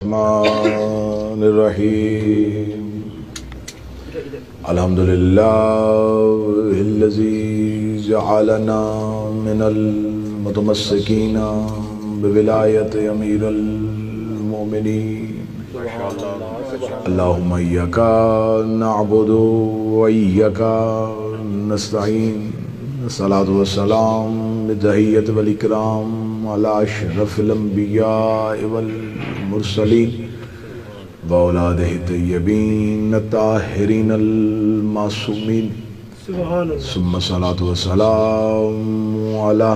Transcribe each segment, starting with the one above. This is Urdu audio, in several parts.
الرحمن الرحیم الحمدللہ الذی جعلنا من المتمسکین بولایت امیر المؤمنین اللہم ایاک نعبد و ایاک نستعین الصلاۃ والسلام بالتحیۃ والاکرام علی اشرف الانبیاء والمرسلین واولادہ الطیبین الطاہرین المعصومین ثم الصلاۃ والسلام علی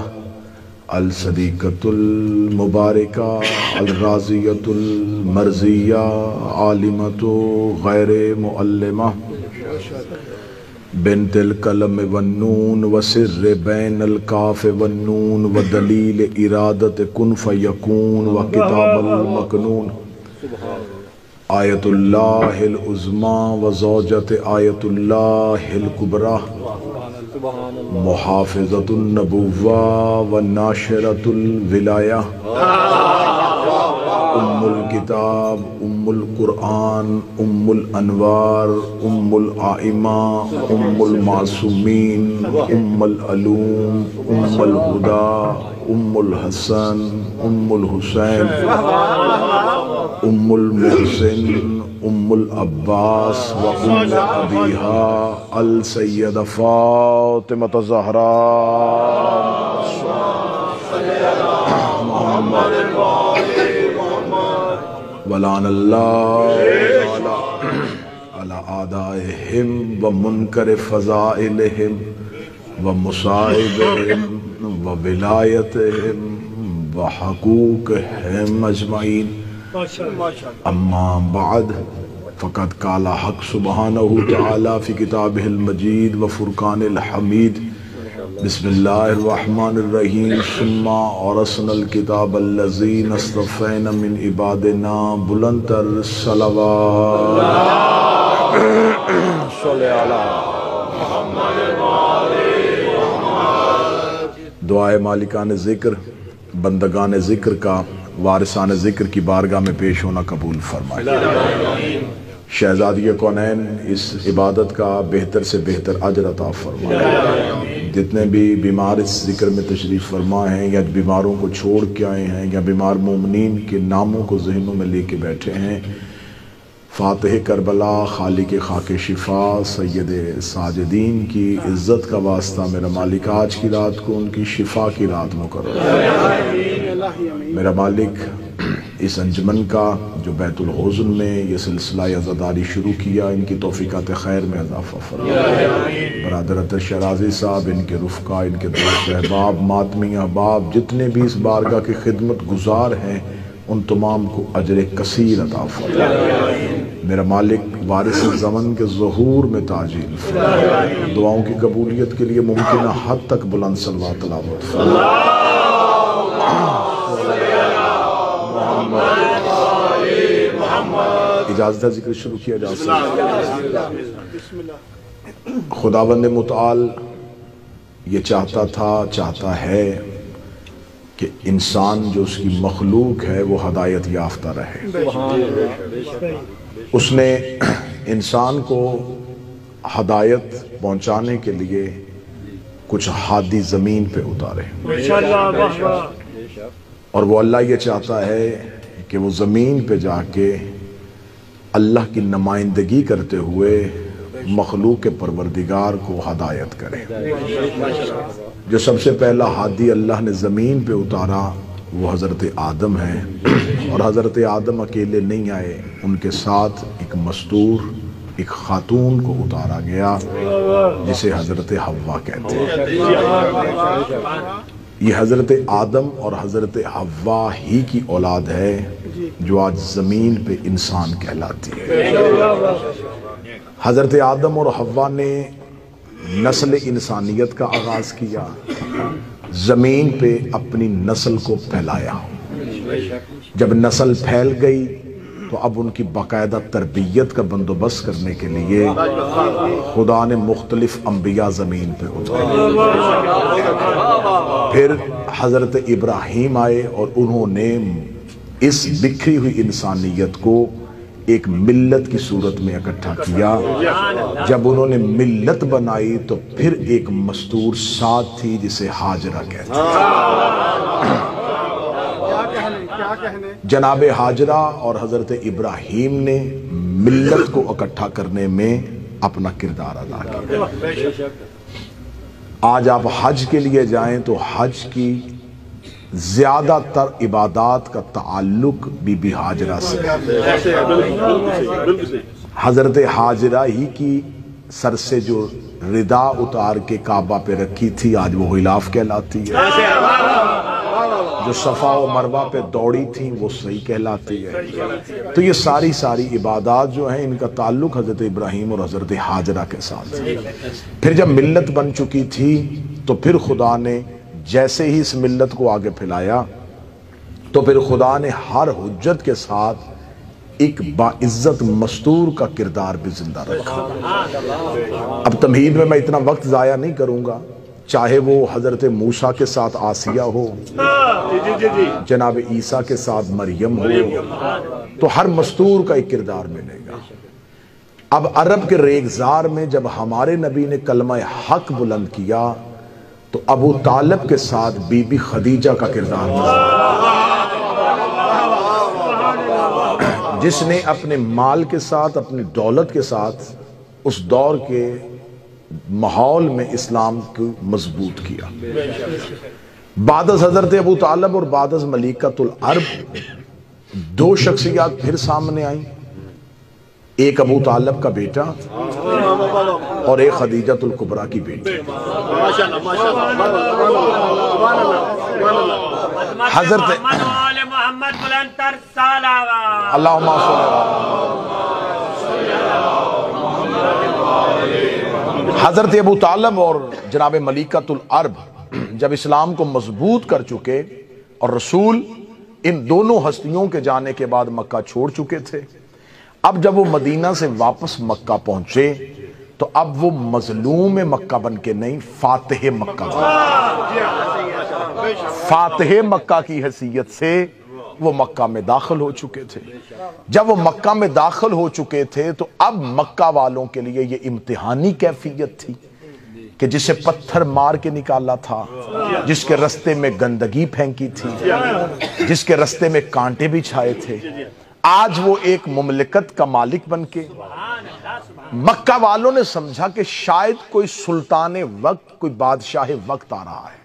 الصدیقۃ المبارکہ الراضیۃ المرضیہ عالمۃ غیر معلمہ بنت القلم والنون وسر بین الکاف والنون ودلیل ارادت کن فیکون وکتاب المکنون آیت اللہ العظمی وزوجت آیت اللہ الکبریٰ محافظت النبوہ وناشرت الولایہ ام الکتاب ام القرآن ام الانوار ام الائمہ ام المعصومین ام العلوم ام الہدی ام الحسن ام الحسین ام المحسن ام العباس و ام ابیہا السیدہ فاطمہ الزہراء ولعن اللہ علی اعدائہم و منکر فضائلہم و مصائبہم و ولایتہم و حقوقہم اجمعین اما بعد فقد قال حق سبحانہ تعالی فی کتابہ المجید و فرقان الحمید بسم اللہ الرحمن الرحیم ثم اورثنا الکتاب الذین اصطفینا من عبادنا بلند تر صلوات صلی علی محمد دعائے مالکان ذکر بندگان ذکر کا وارثان ذکر کی بارگاہ میں پیش ہونا قبول فرمائے شہزادی کونین اس عبادت کا بہتر سے بہتر اجر عطا فرمائے جتنے بھی بیمار اس ذکر میں تشریف فرما ہیں یا بیماروں کو چھوڑ کے آئے ہیں یا بیمار مومنین کے ناموں کو ذہنوں میں لے کے بیٹھے ہیں فاتح کربلا خالق خاک شفا سید ساجدین کی عزت کا واسطہ میرا مالک آج کی رات کو ان کی شفا کی رات مقرر میرا مالک اس انجمن کا جو بیت الحزن میں یہ سلسلہ عزاداری شروع کیا ان کی توفیقات خیر میں اضافہ فرمائے برادر عطر شرازی صاحب ان کے رفقا ان کے دوست احباب ماتمی احباب جتنے بھی اس بارگاہ کی خدمت گزار ہیں ان تمام کو اجر کثیر عطا فرمائے میرا مالک وارث زمن کے ظہور میں تعجیل فرمائے دعاؤں کی قبولیت کے لیے ممکنہ حد تک بلند صلوات تلاوت فرمائے اجازت ہے ذکر شروع کیا جا سکتا خداوند متعال یہ چاہتا ہے کہ انسان جو اس کی مخلوق ہے وہ ہدایت یافتہ رہے اس نے انسان کو ہدایت پہنچانے کے لیے کچھ ہادی زمین پہ اتارے اور وہ اللہ یہ چاہتا ہے کہ وہ زمین پہ جا کے اللہ کی نمائندگی کرتے ہوئے مخلوق پروردگار کو ہدایت کرے جو سب سے پہلا ہادی اللہ نے زمین پہ اتارا وہ حضرت آدم ہے اور حضرت آدم اکیلے نہیں آئے ان کے ساتھ ایک مستور ایک خاتون کو اتارا گیا جسے حضرت حوا کہتے ہیں یہ حضرت آدم اور حضرت حوا ہی کی اولاد ہے جو آج زمین پہ انسان کہلاتی ہے حضرت آدم اور حوا نے نسل انسانیت کا آغاز کیا زمین پہ اپنی نسل کو پھیلایا جب نسل پھیل گئی تو اب ان کی باقاعدہ تربیت کا بندوبست کرنے کے لیے خدا نے مختلف انبیاء زمین پہ اتارے پھر حضرت ابراہیم آئے اور انہوں نے اس بکھری ہوئی انسانیت کو ایک ملت کی صورت میں اکٹھا کیا. جب انہوں نے ملت بنائی تو پھر ایک مستور ساتھ تھی جسے ہاجرہ کہتے ہیں. جناب ہاجرہ اور حضرت ابراہیم نے ملت کو اکٹھا کرنے میں اپنا کردار ادا کیا. آج آپ حج کے لیے جائیں تو حج کی زیادہ تر عبادات کا تعلق بی بی ہاجرہ سے ہے. حضرت ہاجرہ ہی کی سر سے جو ردا اتار کے کعبہ پہ رکھی تھی آج وہ غلاف کہلاتی ہے. جو صفا و مروہ پہ دوڑی تھیں وہ صحیح کہلاتی ہے. تو یہ ساری عبادات جو ہیں ان کا تعلق حضرت ابراہیم اور حضرت ہاجرہ کے ساتھ. پھر جب ملت بن چکی تھی تو پھر خدا نے جیسے ہی اس ملت کو آگے پھیلایا تو پھر خدا نے ہر حجت کے ساتھ ایک باعزت مستور کا کردار بھی زندہ رکھا. اب تمہید میں اتنا وقت ضائع نہیں کروں گا. چاہے وہ حضرت موسیٰ کے ساتھ آسیہ ہو, جناب عیسیٰ کے ساتھ مریم ہو, تو ہر مستور کا ایک کردار ملے گا. اب عرب کے ریگزار میں جب ہمارے نبی نے کلمہ حق بلند کیا تو ابو طالب کے ساتھ بی بی خدیجہ کا کردار ملا, جس نے اپنے مال کے ساتھ اپنی دولت کے ساتھ اس دور کے ماحول میں اسلام کو مضبوط کیا. بعد از حضرت ابو طالب اور بعد از ملیکۃ العرب دو شخصیات پھر سامنے آئیں. ایک ابو طالب کا بیٹا اور ایک خدیجۃ الکبریٰ کی بیٹی. حضرت اللہم حضرت ابو طالب اور جناب ملیکۃ العرب جب اسلام کو مضبوط کر چکے اور رسول ان دونوں ہستیوں کے جانے کے بعد مکہ چھوڑ چکے تھے, اب جب وہ مدینہ سے واپس مکہ پہنچے تو اب وہ مظلوم مکہ بن کے نہیں, فاتح مکہ فاتح مکہ کی حیثیت سے وہ مکہ میں داخل ہو چکے تھے. جب وہ مکہ میں داخل ہو چکے تھے تو اب مکہ والوں کے لیے یہ امتحانی کیفیت تھی کہ جسے پتھر مار کے نکالا تھا, جس کے رستے میں گندگی پھینکی تھی, جس کے رستے میں کانٹے بھی چھائے تھے, آج وہ ایک مملکت کا مالک بن کے مکہ والوں نے سمجھا کہ شاید کوئی سلطان وقت, کوئی بادشاہ وقت آ رہا ہے.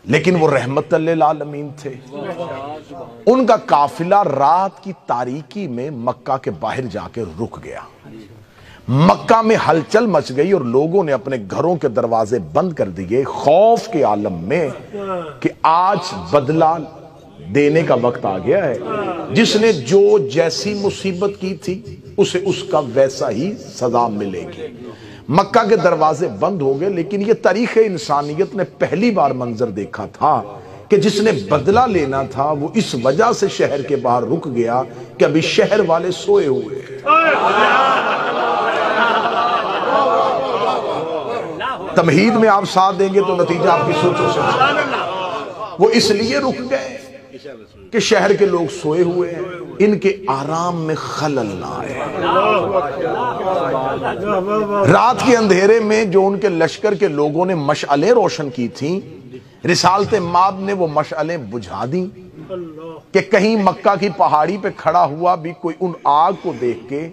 لیکن وہ رحمت للعالمین تھے. ان کا قافلہ رات کی تاریکی میں مکہ کے باہر جا کے رک گیا. مکہ میں ہلچل مچ گئی اور لوگوں نے اپنے گھروں کے دروازے بند کر دیے خوف کے عالم میں کہ آج بدلہ دینے کا وقت آ گیا ہے. جس نے جو جیسی مصیبت کی تھی اسے اس کا ویسا ہی سزا ملے گی. مکہ کے دروازے بند ہو گئے. لیکن یہ تاریخ انسانیت نے پہلی بار منظر دیکھا تھا کہ جس نے بدلہ لینا تھا وہ اس وجہ سے شہر کے باہر رک گیا کہ ابھی شہر والے سوئے ہوئے. تمہید میں آپ ساتھ دیں گے تو نتیجہ آپ کی سوچوں سے. وہ اس لیے رک گئے کہ شہر کے لوگ سوئے ہوئے ہیں, ان کے آرام میں خلل نہ آئے. رات کے اندھیرے میں جو ان کے لشکر کے لوگوں نے مشعلیں روشن کی تھیں, رسالت ماب نے وہ مشعلیں بجھا دیں کہ کہیں مکہ کی پہاڑی پہ کھڑا ہوا بھی کوئی ان آگ کو دیکھ کے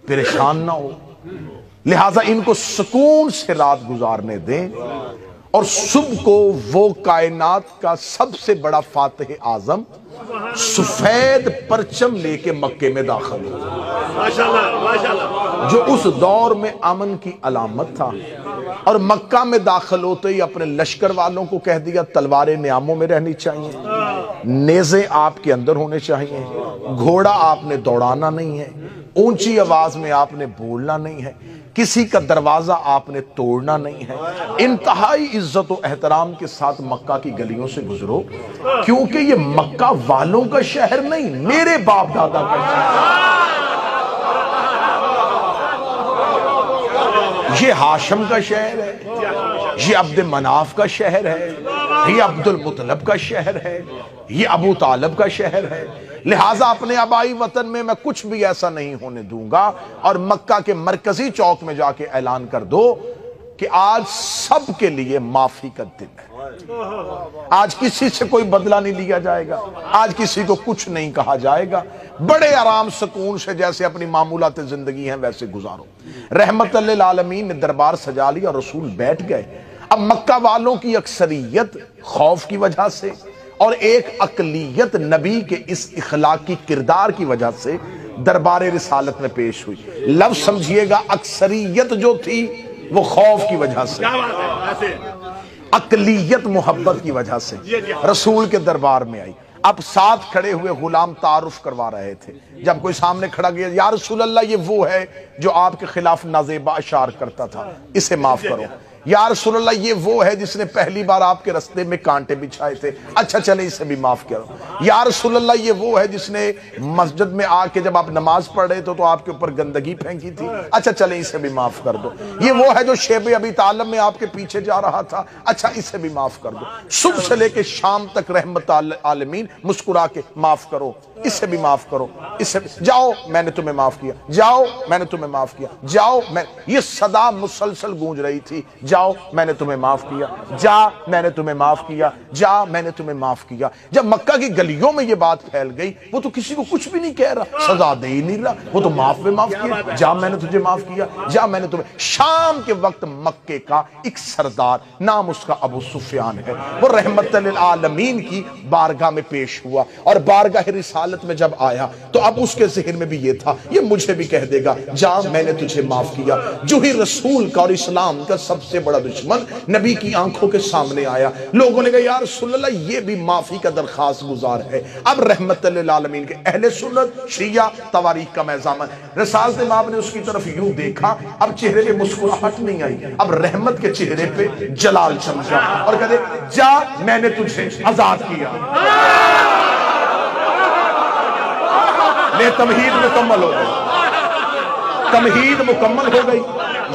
پریشان نہ ہو. لہٰذا ان کو سکون سے رات گزارنے دیں اور صبح کو وہ کائنات کا سب سے بڑا فاتح اعظم سفید پرچم لے کے مکے میں داخل ہو, جو اس دور میں امن کی علامت تھا. اور مکہ میں داخل ہوتے ہی اپنے لشکر والوں کو کہہ دیا تلواریں نیاموں میں رہنی چاہیے, نیزے آپ کے اندر ہونے چاہیے, گھوڑا آپ نے دوڑانا نہیں ہے, اونچی آواز میں آپ نے بولنا نہیں ہے, کسی کا دروازہ آپ نے توڑنا نہیں ہے. انتہائی عزت و احترام کے ساتھ مکہ کی گلیوں سے گزرو, کیونکہ یہ مکہ والوں کا شہر نہیں, میرے باپ دادا کا شہر. یہ ہاشم کا شہر ہے, یہ عبد مناف کا شہر ہے, یہ عبد المطلب کا شہر ہے، یہ ابو طالب کا شہر ہے، لہٰذا اپنے آبائی وطن میں کچھ بھی ایسا نہیں ہونے دوں گا۔ اور مکہ کے مرکزی چوک میں جا کے اعلان کر دو کہ آج سب کے لیے معافی کا دن ہے، آج کسی سے کوئی بدلہ نہیں لیا جائے گا، آج کسی کو کچھ نہیں کہا جائے گا، بڑے آرام سکون سے جیسے اپنی معمولات زندگی ہیں ویسے گزارو۔ رحمت للعالمین نے دربار سجا لیا اور رسول بیٹھ گئے۔ اب مکہ والوں کی اکثریت خوف کی وجہ سے اور ایک اقلیت نبی کے اس اخلاقی کردار کی وجہ سے دربار رسالت میں پیش ہوئی۔ لفظ سمجھیے گا، اکثریت جو تھی وہ خوف کی وجہ سے، اقلیت محبت کی وجہ سے رسول کے دربار میں آئی۔ اب ساتھ کھڑے ہوئے غلام تعارف کروا رہے تھے۔ جب کوئی سامنے کھڑا گیا، یا رسول اللہ یہ وہ ہے جو آپ کے خلاف نازیبہ اشعار کرتا تھا، اسے معاف کرو۔ یا رسول اللہ یہ وہ ہے جس نے پہلی بار آپ کے رستے میں کانٹے بچھائے تھے، اچھا چلے اسے بھی معاف کرو۔ یا رسول اللہ یہ وہ ہے جس نے مسجد میں آ کے جب آپ نماز پڑھ رہے تھے تو آپ کے اوپر گندگی پھینکی تھی، اچھا چلے اسے بھی معاف کر دو۔ یہ وہ ہے جو شیب ابی طالب میں آپ کے پیچھے جا رہا تھا، اچھا اسے بھی معاف کر دو۔ صبح سے لے کے شام تک رحمت عالمین مسکرا کے معاف کرو، اسے بھی معاف کرو، اسے بھی جاؤ میں نے تمہیں معاف کیا، جاؤ میں نے تمہیں معاف کیا، جاؤ میں، یہ صدا مسلسل گونج رہی تھی، جاؤ میں نے تمہیں معاف کیا، جا میں نے تمہیں معاف کیا، جا میں نے تمہیں معاف کیا۔ جب مکہ کی گلیوں میں یہ بات پھیل گئی، وہ تو کسی کو کچھ بھی نہیں کہہ رہا، سزا دے ہی نہیں رہا، وہ تو معاف کیا، جا میں نے تجھے معاف کیا، جا میں نے تمہیں۔ شام کے وقت مکے کا ایک سردار، نام اس کا ابو سفیان ہے، وہ رحمت للعالمین کی بارگاہ میں پیش ہوا، اور بارگاہ رسالت میں جب آیا تو اب اس کے ذہن میں بھی یہ تھا، یہ مجھے بھی کہہ دے گا جا میں نے تجھے معاف کیا۔ جو ہی رسول کا اور اسلام کا سب سے بڑا دشمن نبی کی آنکھوں کے سامنے آیا، لوگوں نے کہا یا رسول اللہ یہ بھی معافی کا درخواست گزار ہے۔ اب رحمت للعالمین کے اہل سنت شیعہ تواریخ کا میزان، رسالت مآب نے اس کی طرف یوں دیکھا، اب چہرے پہ مسکراہٹ نہیں آئی، اب رحمت کے چہرے پہ جلال چمکا، اور کہتے جا میں نے تجھے آزاد کیا۔ لے تمہید مکمل ہو گئی، تمہید مکمل ہو گئی۔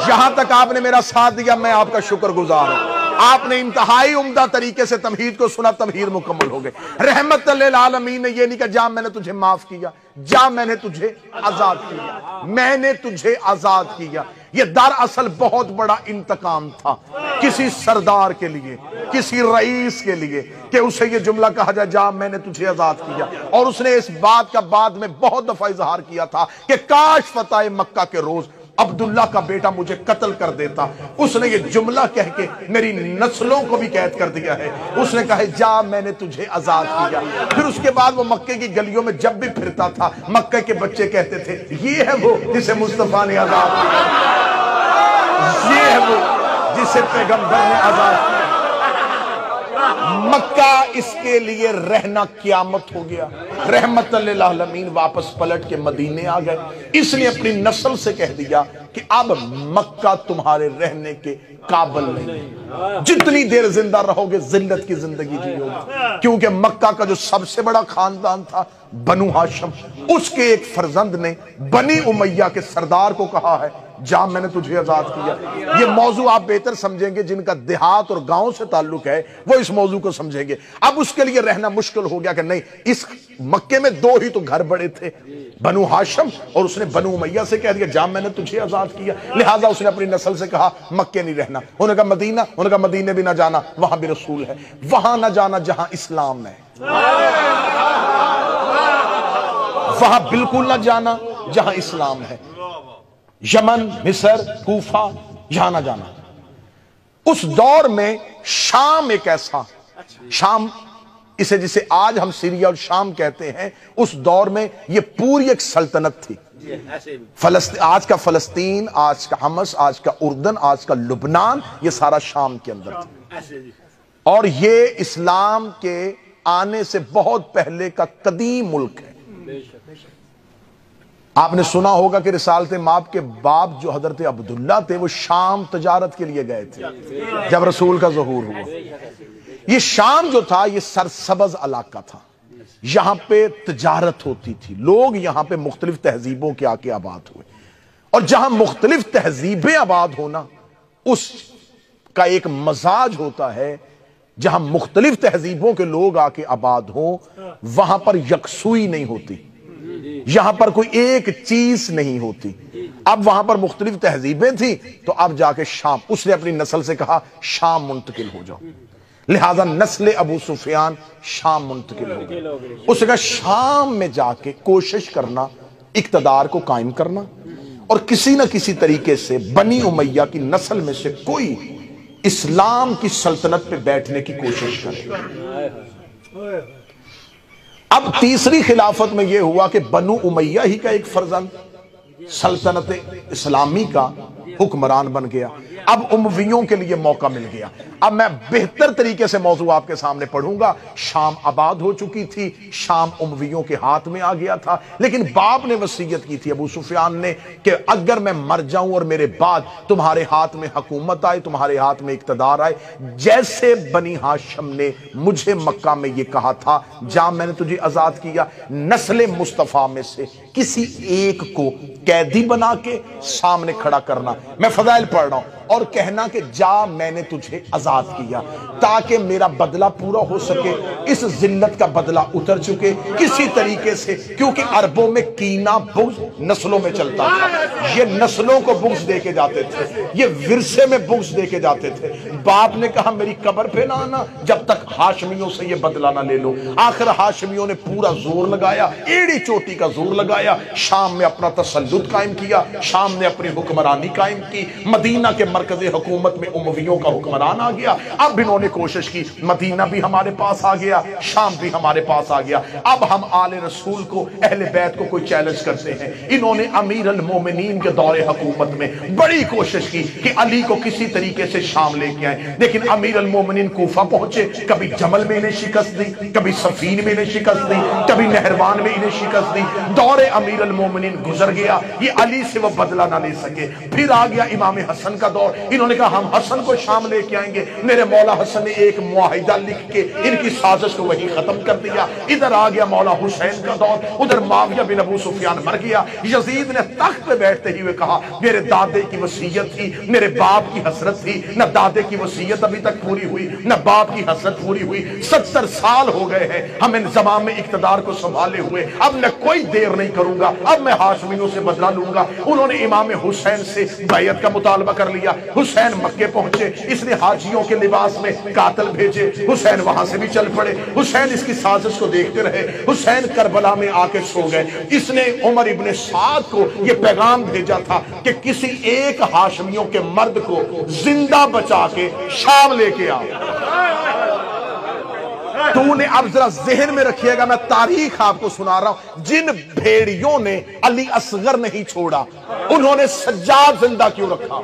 یہاں تک آپ نے میرا ساتھ دیا، میں آپ کا شکر گزار ہوں۔ آپ نے انتہائی عمدہ طریقے سے تمہید کو سنا، تمہید مکمل ہو گئی۔ رحمت للعالمین نے یہ نہیں کہا جا میں نے تجھے معاف کیا، جا میں نے تجھے آزاد کیا، میں نے تجھے آزاد کیا۔ یہ دراصل بہت بڑا انتقام تھا کسی سردار کے لیے، کسی رئیس کے لیے، کہ اسے یہ جملہ کہا جائے جا میں نے تجھے آزاد کیا۔ اور اس نے اس بات کا بعد میں بہت دفعہ اظہار کیا تھا کہ کاش فتح مکہ کے روز عبداللہ کا بیٹا مجھے قتل کر دیتا۔ اس نے یہ جملہ کہہ کے میری نسلوں کو بھی قید کر دیا ہے۔ اس نے کہا جا میں نے تجھے آزاد کیا۔ پھر اس کے بعد وہ مکے کی گلیوں میں جب بھی پھرتا تھا، مکے کے بچے کہتے تھے یہ ہے وہ جسے مصطفیٰ نے آزاد کیا، یہ ہے وہ جسے پیغمبر نے آزاد کیا۔ مکہ اس کے لیے رہنا قیامت ہو گیا۔ رحمت للعالمین واپس پلٹ کے مدینے آ گئے۔ اس نے اپنی نسل سے کہہ دیا کہ اب مکہ تمہارے رہنے کے قابل نہیں، جتنی دیر زندہ رہو گے ذلت کی زندگی جیو گے، کیونکہ مکہ کا جو سب سے بڑا خاندان تھا بنو ہاشم، اس کے ایک فرزند نے بنی امیہ کے سردار کو کہا ہے جا میں نے تجھے آزاد کیا۔ یہ موضوع آپ بہتر سمجھیں گے، جن کا دیہات اور گاؤں سے تعلق ہے وہ اس موضوع کو سمجھیں گے۔ اب اس کے لیے رہنا مشکل ہو گیا کہ نہیں، اس مکے میں دو ہی تو گھر بڑے تھے، بنو ہاشم، اور اس نے بنو امیہ سے کہہ دیا جا میں نے تجھے آزاد کیا۔ لہٰذا اس نے اپنی نسل سے کہا مکے نہیں رہنا، انہوں نے کہا مدینہ، انہوں نے کہا مدینے بھی نہ جانا، وہاں بھی رسول ہے، وہاں نہ جانا جہاں اسلام ہے، وہاں بالکل نہ جانا جہاں اسلام ہے، یمن، مصر، کوفہ، یہاں نہ جانا۔ اس دور میں شام ایک ایسا، شام اسے جسے آج ہم سیریا اور شام کہتے ہیں، اس دور میں یہ پوری ایک سلطنت تھی۔ آج کا فلسطین، آج کا حمص، آج کا اردن، آج کا لبنان، یہ سارا شام کے اندر تھا، اور یہ اسلام کے آنے سے بہت پہلے کا قدیم ملک ہے۔ آپ نے سنا ہوگا کہ رسالت مآب کے باپ جو حضرت عبداللہ تھے وہ شام تجارت کے لیے گئے تھے جب رسول کا ظہور ہوا۔ یہ شام جو تھا یہ سرسبز علاقہ تھا، یہاں پہ تجارت ہوتی تھی، لوگ یہاں پہ مختلف تہذیبوں کے آ کے آباد ہوئے، اور جہاں مختلف تہذیبیں آباد ہونا اس کا ایک مزاج ہوتا ہے جہاں مختلف تہذیبوں کے لوگ آ کے آباد ہوں وہاں پر یکسوئی نہیں ہوتی، یہاں پر کوئی ایک چیز نہیں ہوتی۔ اب وہاں پر مختلف تہذیبیں تھیں تو اب جا کے شام، اس نے اپنی نسل سے کہا شام منتقل ہو جاؤ، لہذا نسل ابو سفیان شام منتقل ہو گئی۔ اس نے کہا شام میں جا کے کوشش کرنا اقتدار کو قائم کرنا اور کسی نہ کسی طریقے سے بنی امیہ کی نسل میں سے کوئی اسلام کی سلطنت پہ بیٹھنے کی کوشش کرے۔ اب تیسری خلافت میں یہ ہوا کہ بنو امیہ ہی کا ایک فرزند سلطنت اسلامی کا حکمران بن گیا۔ اب امویوں کے لیے موقع مل گیا۔ اب میں بہتر طریقے سے موضوع آپ کے سامنے پڑھوں گا۔ شام آباد ہو چکی تھی، شام امویوں کے ہاتھ میں آ گیا تھا، لیکن باپ نے وصیت کی تھی ابو سفیان نے کہ اگر میں مر جاؤں اور میرے بعد تمہارے ہاتھ میں حکومت آئے، تمہارے ہاتھ میں اقتدار آئے، جیسے بنی ہاشم نے مجھے مکہ میں یہ کہا تھا جہاں میں نے تجھے آزاد کیا، نسل مصطفیٰ میں سے کسی ایک کو قیدی بنا کے سامنے کھڑا کرنا۔ میں فضائل پڑھ رہا ہوں اور کہنا کہ جا میں نے تجھے آزاد کیا تاکہ میرا بدلہ پورا ہو سکے، اس ذلت کا بدلہ اتر چکے کسی طریقے سے، کیونکہ عربوں میں کینہ بغض نسلوں میں چلتا تھا۔ یہ نسلوں کو بغض دے کے جاتے تھے، یہ ورثے میں بغض دے کے جاتے تھے۔ باپ نے کہا میری قبر پہ نہ آنا جب تک ہاشمیوں سے یہ بدلہ نہ لے لو۔ آخر ہاشمیوں نے پورا زور لگایا، ایڑی چوٹی کا زور لگایا، شام میں اپنا تسلط قائم کیا، شام نے اپنی حکمرانی قائم کی، مدینہ کے مرکز حکومت میں امویوں کا حکمران آ گیا۔ اب انہوں نے کوشش کی مدینہ بھی ہمارے پاس آ گیا، شام بھی ہمارے پاس آ گیا، اب ہم آل رسول کو، اہل بیت کو کوئی چیلنج کرتے ہیں۔ انہوں نے امیر المومنین کے دور حکومت میں بڑی کوشش کی کہ علی کو کسی طریقے سے شام لے کے آئیں، لیکن امیر المومنین کوفہ پہنچے، کبھی جمل میں انہیں شکست دی، کبھی صفین میں انہیں شکست دی، کبھی نہروان میں انہیں شکست دی۔ دور امیر المومنین گزر گیا، یہ علی سے وہ بدلہ نہ لے سکے۔ پھر آ گیا امام حسن کا دور، انہوں نے کہا ہم حسن کو شام لے کے آئیں گے۔ میرے مولا حسن نے ایک معاہدہ لکھ کے ان کی سازش کو وہی ختم کر دیا۔ ادھر آ گیا مولا حسین کا دور، ادھر معاویہ بن ابو سفیان مر گیا۔ یزید نے تخت پہ بیٹھتے ہی ہوئے کہا میرے دادے کی وصیت تھی، میرے باپ کی حسرت تھی، نہ دادے کی وصیت ابھی تک پوری ہوئی نہ باپ کی حسرت پوری ہوئی، 70 سال ہو گئے ہیں ہم انضمام میں اقتدار کو سنبھالے ہوئے، اب میں کوئی دیر نہیں کروں گا، اب میں ہاشمیوں سے بدلہ لوں گا۔ انہوں نے امام حسین سے بیعت کا مطالبہ کر لیا۔ حسین مکے پہنچے، اس نے حاجیوں کے لباس میں قاتل بھیجے، حسین وہاں سے بھی چل پڑے۔ حسین اس کی سازش کو دیکھتے رہے، حسین کربلا میں آ کے سو گئے۔ اس نے عمر ابن سعد کو یہ پیغام بھیجا تھا کہ کسی ایک ہاشمیوں کے مرد کو زندہ بچا کے شام لے کے آ۔ تو نے اب ذرا ذہن میں رکھیے گا، میں تاریخ آپ کو سنا رہا ہوں، جن بھیڑیوں نے علی اصغر نہیں چھوڑا انہوں نے سجاد زندہ کیوں رکھا؟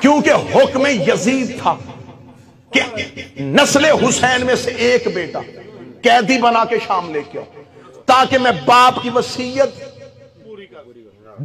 کیونکہ حکم یزید تھا کہ نسل حسین میں سے ایک بیٹا قیدی بنا کے شام لے کے آؤ تاکہ میں باپ کی وصیت،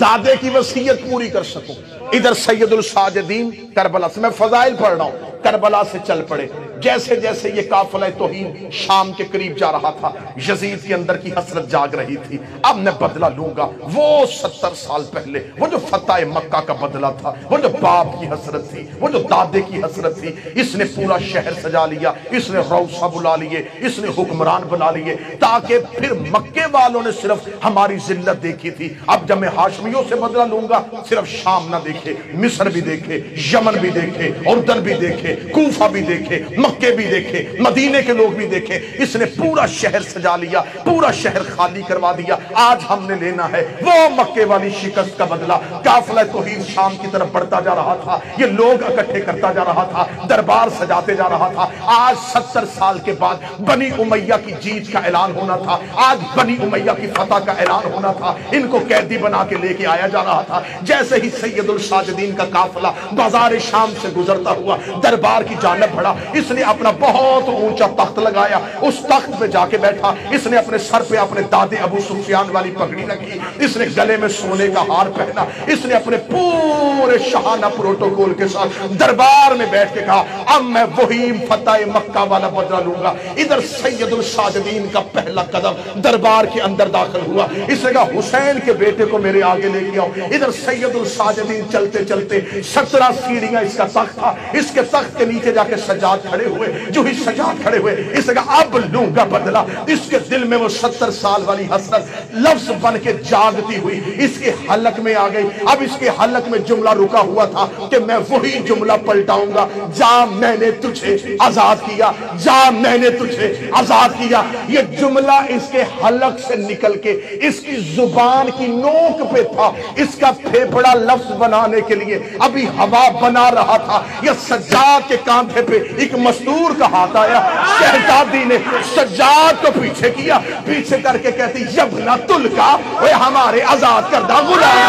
دادے کی وصیت پوری کر سکوں۔ ادھر سید الساجدین کربلا سے، میں فضائل پڑھ رہا ہوں، کربلا سے چل پڑے۔ جیسے جیسے یہ قافلہ توہین شام کے قریب جا رہا تھا، یزید کے اندر کی حسرت جاگ رہی تھی، اب میں بدلہ لوں گا۔ وہ 70 سال پہلے وہ جو فتح مکہ کا بدلہ تھا، وہ جو باپ کی حسرت تھی، وہ جو دادے کی حسرت تھی، اس نے پورا شہر سجا لیا، اس نے روثہ بلا لیے، اس نے حکمران بنا لیے، تاکہ پھر مکے والوں نے صرف ہماری ذلت دیکھی تھی، اب جب میں ہاشمیوں سے بدلہ لوں گا صرف شام نہ دیکھے، مصر بھی دیکھے، یمن بھی دیکھے، اردن بھی دیکھے، کوفہ بھی دیکھے، مکے بھی دیکھے، مدینے کے لوگ بھی دیکھے۔ اس نے پورا شہر سجا لیا، پورا شہر خالی کروا دیا۔ آج ہم نے لینا ہے وہ مکے والی شکست کا بدلہ۔ قافلہ توحید شام کی طرف بڑھتا جا رہا تھا، یہ لوگ اکٹھے کرتا جا رہا تھا، دربار سجاتے جا رہا تھا۔ آج 70 سال کے بعد بنی امیہ کی جیت کا اعلان ہونا تھا، آج بنی امیہ کی فتح کا اعلان ہونا تھا۔ ان کو قیدی بنا کے لے کے آیا جا رہا تھا۔ جیسے ہی سید الساجدین کا قافلہ بازار شام سے گزرتا ہوا دربار کی جانب بڑھا، اس نے اپنا بہت اونچا تخت لگایا، اس تخت پہ جا کے بیٹھا۔ اس نے اپنے سر پہ اپنے دادے ابو سفیان والی پگڑی رکھی، اس نے گلے میں سونے کا ہار پہنا، اس نے اپنے پورے شاہانہ پروٹوکول کے ساتھ دربار میں بیٹھ کے کہا اب میں وہی فتح مکہ والا بدلہ لوں گا۔ ادھر سید الساجدین کا پہلا قدم دربار کے اندر داخل ہوا، اس نے کہا حسین کے بیٹے کو میرے آگے لے کے آؤ۔ ادھر سید الساجدین چلتے چلتے 17 سیڑھیاں اس کا تخت تھا، اس کے تخت کے نیچے جا کے سجاد کھڑے ہوئے۔ جو ہی سجاد کھڑے ہوئے اس نے کہا اب لوں گا بدلہ۔ اس کے دل میں وہ 70 سال والی حسرت لفظ بن کے جاگتی ہوئی اس کے حلق میں آ گئی۔ اب اس کے حلق میں جملہ رکا ہوا تھا کہ میں وہی جملہ پلٹاؤں گا، جا میں نے تجھے آزاد کیا، جا میں نے تجھے آزاد کیا۔ یہ جملہ اس کے حلق سے نکل کے اس کی زبان کی نوک پہ تھا، اس کا پھیپڑا لفظ بنانے کے لیے ابھی ہوا بنا رہا تھا۔ یہ سجاد کے کاندھے پہ ایک مستور کا ہاتھ آیا، شہزادی نے سجاد کو پیچھے کیا، پیچھے کر کے کہتی یبنا تلکا، اے ہمارے آزاد کردہ غلام۔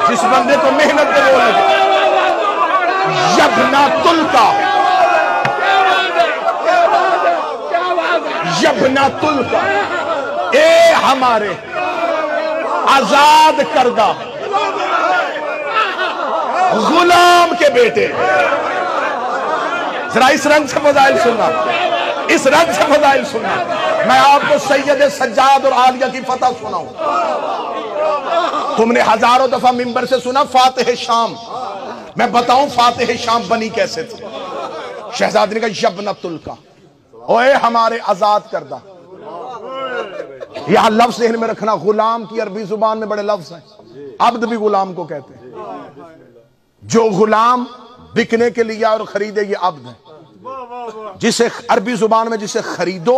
جس بندے کو محنت دے بولے یبنا تلکا، یبنا تلکا، اے ہمارے آزاد کردہ غلام کے بیٹے۔ ذرا اس رنگ سے فضائل سننا، اس رنگ سے فضائل سننا۔ میں آپ کو سید سجاد اور عالیہ کی فتح سناؤں۔ تم نے ہزاروں دفعہ منبر سے سنا فاتح شام، میں بتاؤں فاتح شام بنی کیسے تھی۔ شہزادی نے کہا یبنا تلکا، اوے ہمارے آزاد کردہ۔ یہاں لفظ ذہن میں رکھنا، غلام کی عربی زبان میں بڑے لفظ ہیں، عبد بھی غلام کو کہتے ہیں۔ جو غلام بکنے کے لیے اور خریدے یہ عبد ہے، جسے عربی زبان میں جسے خریدو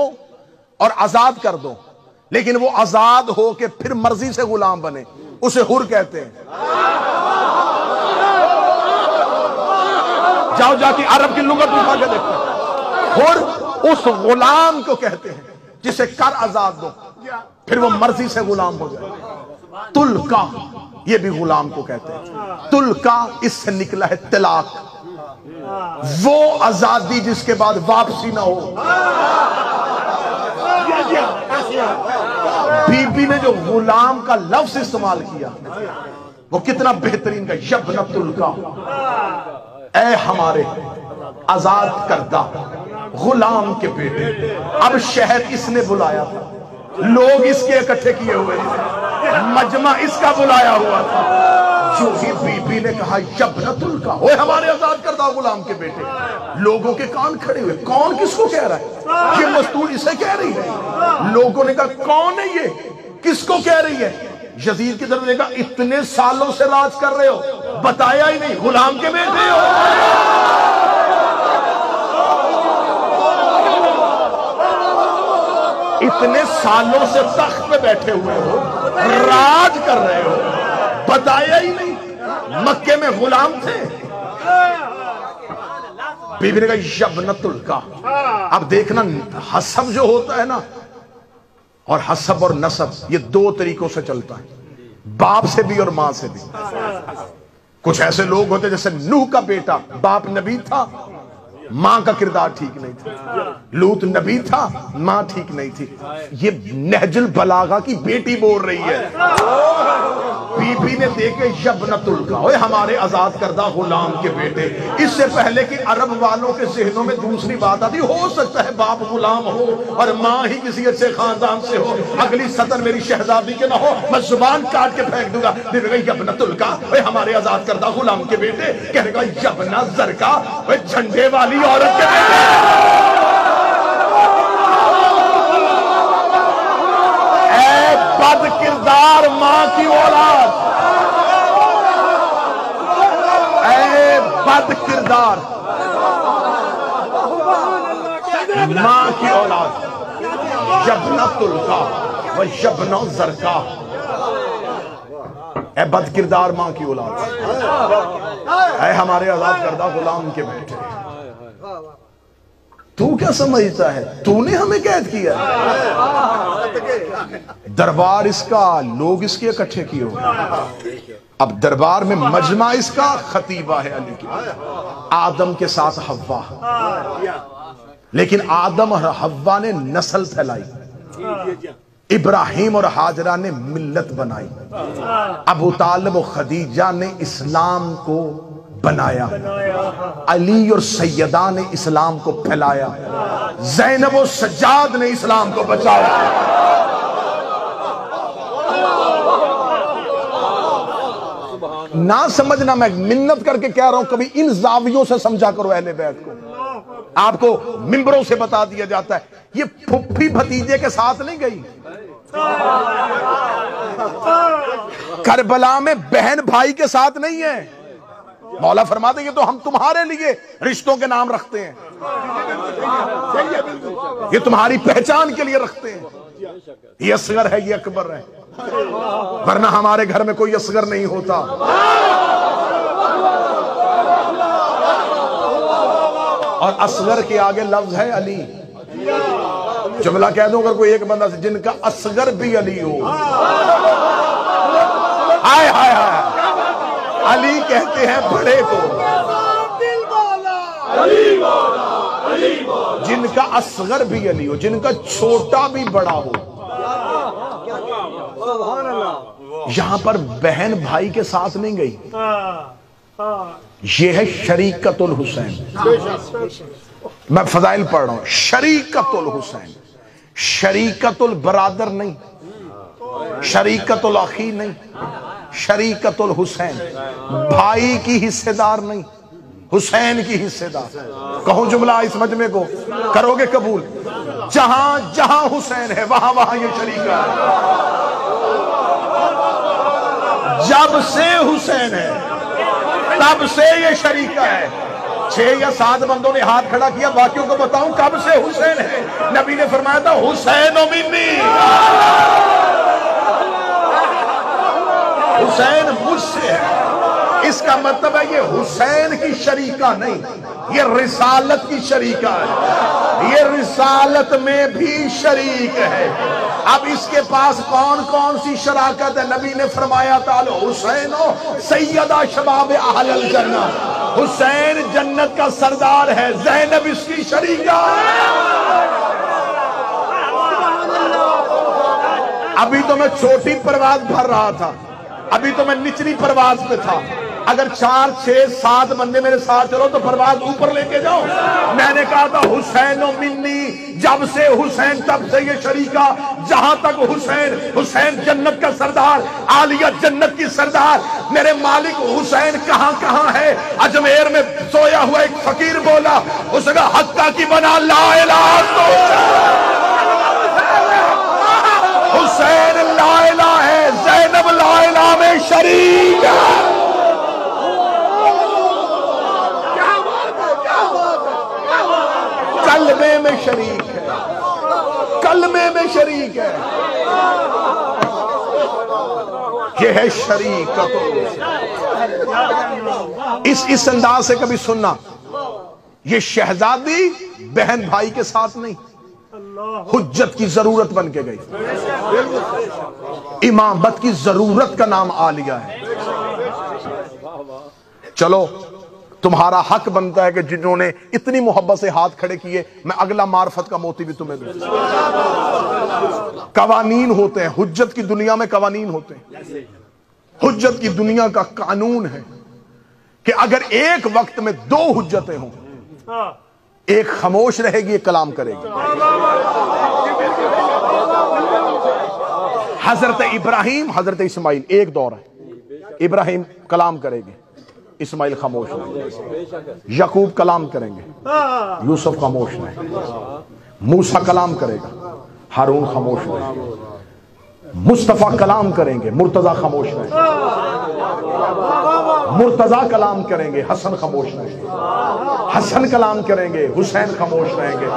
اور آزاد کر دو، لیکن وہ آزاد ہو کے پھر مرضی سے غلام بنے، اسے حر کہتے ہیں۔ جاؤ جا کے عرب کی لغت اٹھا کے دیکھو، حر اس غلام کو کہتے ہیں جسے کر آزاد دو پھر وہ مرضی سے غلام ہو جائے۔ تلکا یہ بھی غلام کو کہتے ہیں۔ تلکا اس سے نکلا ہے طلاق، وہ آزادی جس کے بعد واپسی نہ ہو۔ بی بی نے جو غلام کا لفظ استعمال کیا وہ کتنا بہترین کا، یبنا تلکا، اے ہمارے آزاد کردہ غلام کے بیٹے۔ اب شہر اس نے بلایا تھا، لوگ اس کے اکٹھے کیے ہوئے تھے، مجمع اس کا بلایا ہوا تھا۔ جو ہی بی بی نے کہا یبنا تلکا، اوے ہمارے آزاد کردہ غلام کے بیٹے، لوگوں کے کان کھڑے ہوئے، کون کس کو کہہ رہا ہے؟ یہ مستور اسے کہہ رہی ہے۔ لوگوں نے کہا کون ہے یہ، کس کو کہہ رہی ہے؟ یزید کی طرف نے کہا اتنے سالوں سے راج کر رہے ہو، بتایا ہی نہیں، غلام کے بیٹے ہو۔ اتنے سالوں سے تخت پہ بیٹھے ہوئے ہو، راج کر رہے ہو، بتایا ہی نہیں، مکے میں غلام تھے۔ بی بی نے کہا یبنا تلکا۔ اب دیکھنا حسب جو ہوتا ہے نا، اور حسب اور نسب یہ دو طریقوں سے چلتا ہے، باپ سے بھی اور ماں سے بھی۔ کچھ ایسے لوگ ہوتے جیسے نوح کا بیٹا، باپ نبی تھا، ماں کا کردار ٹھیک نہیں تھا۔ لوط نبی تھا، ماں ٹھیک نہیں تھی۔ یہ نہج البلاغہ کی بیٹی بول رہی ہے۔ بی بی نے دیکھے یبنا تلکا، اوے ہمارے آزاد کردہ غلام کے بیٹے۔ اس سے پہلے کہ عرب والوں کے ذہنوں میں دوسری بات آتی، ہو سکتا ہے باپ غلام ہو اور ماں ہی کسی اچھے خاندان سے ہو، اگلی سطر میری شہزادی کے نہ ہو، میں زبان کاٹ کے پھینک دوں گا۔ دیکھے گا یبنا تلکا، اوے ہمارے آزاد کردہ غلام کے بیٹے، کہنے گا یبنا زرکا، اوے جھنڈے والی عورت کے بیٹے۔ اے بد کردار ماں کی اولاد، اے بد کردار ماں کی اولاد، یبنا تلکا و یبنا زرکا، اے بد کردار ماں کی اولاد، اے ہمارے آزاد کردہ غلام کے بیٹے۔ تو کیا سمجھتا ہے تو نے ہمیں قید کیا؟ دربار اس کا، لوگ اس کے اکٹھے کیے ہوئے۔ اب دربار میں مجمع اس کا، خطیبہ ہے علی کی، آدم کے ساتھ حوا، لیکن آدم اور حوا نے نسل پھیلائی، ابراہیم اور ہاجرہ نے ملت بنائی، ابو طالب و خدیجہ نے اسلام کو بنایا، علی اور سیدہ نے اسلام کو پھیلایا، زینب و سجاد نے اسلام کو بچایا۔ نہ سمجھنا، میں منت کر کے کہہ رہا ہوں، کبھی ان زاویوں سے سمجھا کرو اہل بیت کو۔ آپ کو ممبروں سے بتا دیا جاتا ہے یہ پھپھی بھتیجے کے ساتھ نہیں گئی، کربلا میں بہن بھائی کے ساتھ نہیں ہے۔ مولا فرماتے ہیں یہ تو ہم تمہارے لیے رشتوں کے نام رکھتے ہیں، یہ تمہاری پہچان کے لیے رکھتے ہیں، یہ اصغر ہے، یہ اکبر ہے، ورنہ ہمارے گھر میں کوئی اصغر نہیں ہوتا۔ اور اصغر کے آگے لفظ ہے علی۔ جملہ کہہ دوں اگر کوئی ایک بندہ سے جن کا اصغر بھی علی ہو، ہائے ہائے ہائے، علی کہتے ہیں بڑے کو، جن کا اصغر بھی علی ہو، جن کا چھوٹا بھی بڑا ہو۔ یہاں پر بہن بھائی کے ساتھ نہیں گئی، یہ ہے شریکت الحسین۔ میں فضائل پڑھ رہا ہوں، شریکت الحسین، شریکت البرادر نہیں، شریکت الاخی نہیں، شریکت الحسین، بھائی کی حصے دار نہیں، حسین کی حصے دار۔ کہوں جملہ اس مجمع کو کرو گے قبول؟ جہاں جہاں حسین ہے وہاں وہاں یہ شریک ہے۔ جب سے حسین ہے تب سے یہ شریک ہے۔ 6 یا 7 بندوں نے ہاتھ کھڑا کیا، باقیوں کو بتاؤں کب سے حسین ہے؟ نبی نے فرمایا تھا حسین و منی، حسین مجھ سے ہے۔ اس کا مطلب ہے یہ حسین کی شریکہ نہیں، یہ رسالت کی شریکہ ہے، یہ رسالت میں بھی شریک ہے۔ اب اس کے پاس کون کون سی شراکت ہے؟ نبی نے فرمایا تھا حسین سیدہ شباب اہل الجنہ، حسین جنت کا سردار ہے، زینب اس کی شریکہ ہے۔ ابھی تو میں چھوٹی پرواز بھر رہا تھا، ابھی تو میں نچلی پرواز پہ تھا، اگر 4 6 7 بندے میرے ساتھ چلو تو پرواز اوپر لے کے جاؤ۔ میں نے کہا تھا حسین و منی، جب سے حسین تب سے یہ شریکہ، جہاں تک حسین، حسین جنت کا سردار، عالیہ جنت کی سردار۔ میرے مالک حسین کہاں کہاں ہے؟ اجمیر میں سویا ہوا ایک فقیر بولا، اس کا حقہ کی بنا لا الہ تو حسین لا الہ ہے، زینب لا الہ میں شریک ہے۔ کلمے میں شریک ہے، کلمے میں شریک ہے، یہ ہے شریکت۔ اس انداز سے کبھی سننا، یہ شہزادی بہن بھائی کے ساتھ نہیں، حجت کی ضرورت بن کے گئی، امامت کی ضرورت کا نام عالیہ ہے۔ چلو تمہارا حق بنتا ہے کہ جنہوں نے اتنی محبت سے ہاتھ کھڑے کیے، میں اگلا معرفت کا موتی بھی تمہیں دوں۔ قوانین ہوتے ہیں، حجت کی دنیا میں قوانین ہوتے ہیں۔ حجت کی دنیا کا قانون ہے کہ اگر ایک وقت میں 2 حجتیں ہوں، ایک خاموش رہے گی، ایک کلام کرے گی۔ حضرت ابراہیم، حضرت اسماعیل ایک دور ہے، ابراہیم کلام کرے گے، اسماعیل خاموش رہیں گے، یعقوب کلام کریں گے، یوسف خاموش رہیں گے، موسیٰ کلام کرے گا، ہارون خاموش رہیں گے، مصطفیٰ کلام کریں گے، مرتضیٰ خاموش رہیں گے، مرتضیٰ کلام کریں گے، حسن خاموش رہیں گے، حسن کلام کریں گے، حسین خاموش رہیں گے،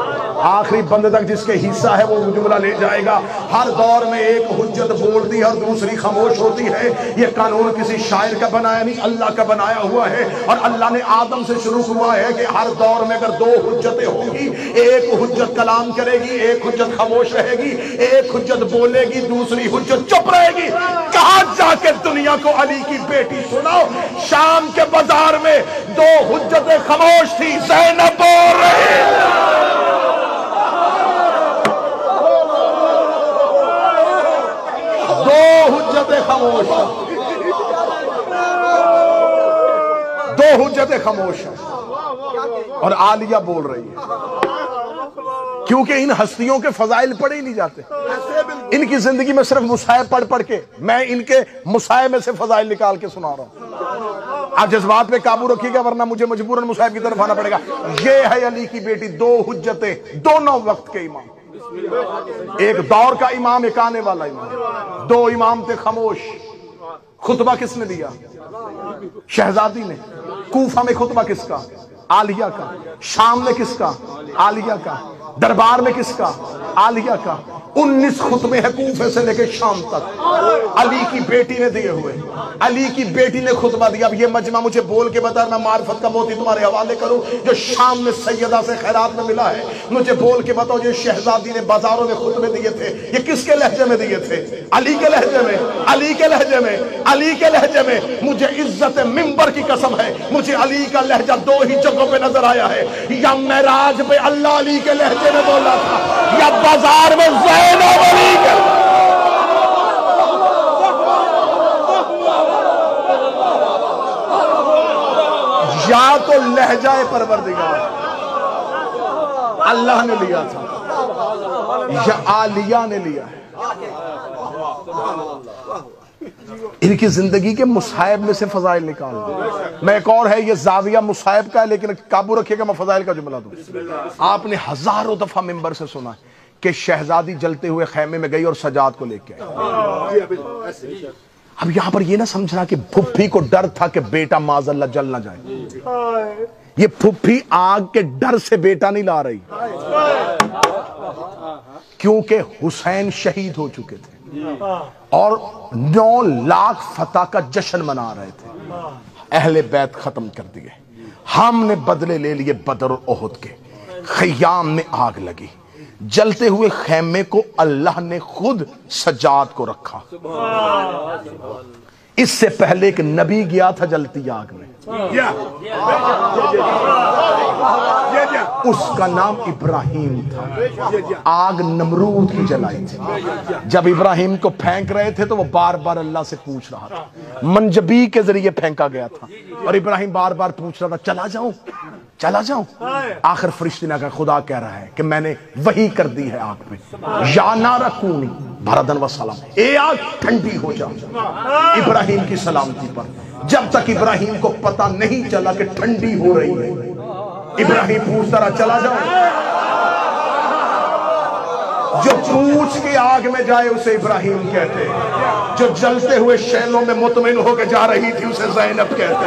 آخری بندے تک جس کے حصہ ہے وہ جملہ لے جائے گا۔ ہر دور میں ایک حجت بولتی ہے اور دوسری خاموش ہوتی ہے۔ یہ قانون کسی شاعر کا بنایا نہیں، اللہ کا بنایا ہوا ہے، اور اللہ نے آدم سے شروع ہوا ہے کہ ہر دور میں اگر 2 حجتیں ہوں گی، ایک حجت کلام کرے گی، ایک حجت خاموش رہے گی، ایک حجت بولے گی، دوسری حجت چپ رہے گی۔ کہاں جا کے دنیا کو علی کی بیٹی سناؤ؟ شام کے بازار میں 2 حجتیں خاموش تھی، زینب بول رہی، حجتیں خاموش، 2 حجتیں خاموش ہیں اور عالیہ بول رہی ہے، کیونکہ ان ہستیوں کے فضائل پڑھے ہی نہیں جاتے۔ ان کی زندگی میں صرف مصائب پڑھ پڑھ کے میں ان کے مصائب میں سے فضائل نکال کے سنا رہا ہوں۔ آپ جذبات پہ قابو رکھیے گا ورنہ مجھے مجبوراً مصائب کی طرف آنا پڑے گا۔ یہ ہے علی کی بیٹی، دو حجتیں، دونوں وقت کے امام، ایک دور کا امام، ایک آنے والا امام، دو امام تھے خاموش۔ خطبہ کس نے دیا؟ شہزادی نے۔ کوفہ میں خطبہ کس کا؟ عالیہ کا۔ شام میں کس کا؟ عالیہ کا۔ دربار میں کس کا؟ عالیہ کا۔ 19 خطبے ہیں کوفے سے لے کے شام تک، علی کی بیٹی نے دیے ہوئے۔ علی کی بیٹی نے خطبہ دیا۔ اب یہ مجمع مجھے بول کے بتا، میں معرفت کا موتی تمہارے حوالے کروں جو شام میں سیدہ سے خیرات میں ملا ہے، مجھے بول کے بتاؤ جو شہزادی نے بازاروں میں خطبے دیے تھے یہ کس کے لہجے میں دیے تھے؟ علی کے لہجے میں، علی کے لہجے میں، علی کے لہجے میں۔ مجھے عزت منبر کی قسم ہے، مجھے علی کا لہجہ 2 ہی جگہوں پہ نظر آیا ہے، یا معراج پہ اللہ علی کے لہجے میں بولا تھا، یا بازار میں زینب علی کے۔ یا تو لہجہ پروردگار اللہ نے لیا تھا یا عالیہ نے لیا ہے۔ ان کی زندگی کے مصائب میں سے فضائل نکال دیں۔ میں ایک اور ہے، یہ زاویہ مصائب کا ہے لیکن قابو رکھیے گا میں فضائل کا جملہ دوں۔ آپ نے ہزاروں دفعہ منبر سے سنا ہے کہ شہزادی جلتے ہوئے خیمے میں گئی اور سجاد کو لے کے آئی۔ اب یہاں پر یہ نہ سمجھنا کہ پھپھی کو ڈر تھا کہ بیٹا معاذ اللہ جل نہ جائے۔ یہ پھپھی آگ کے ڈر سے بیٹا نہیں لا رہی، کیونکہ حسین شہید ہو چکے تھے اور 9 لاکھ فتح کا جشن منا رہے تھے۔ اہل بیت ختم کر دیے، ہم نے بدلے لے لیے بدر اور احد کے۔ خیام میں آگ لگی، جلتے ہوئے خیمے کو اللہ نے خود سجاد کو رکھا۔ اس سے پہلے ایک نبی گیا تھا جلتی آگ میں، اس کا نام ابراہیم تھا۔ آگ نمرود کی جلائی تھی، جب ابراہیم کو پھینک رہے تھے تو وہ بار بار اللہ سے پوچھ رہا تھا، منجبی کے ذریعے پھینکا گیا تھا اور ابراہیم بار بار پوچھ رہا تھا چلا جاؤں چلا جاؤں۔ آخر فرشتے نے کہا خدا کہہ رہا ہے کہ میں نے وحی کر دی ہے آگ پہ، یا نار کونی بردن و سلام، اے آگ ٹھنڈی ہو جا ابراہیم کی سلامتی پر۔ جب تک ابراہیم کو پتہ نہیں چلا کہ ٹھنڈی ہو رہی ہے، ابراہیم پوچھتا رہا چلا جاؤں۔ جو پوچھ کے آگ میں جائے اسے ابراہیم کہتے، جو جلتے ہوئے شیلوں میں مطمئن ہو کے جا رہی تھی اسے زینب کہتے۔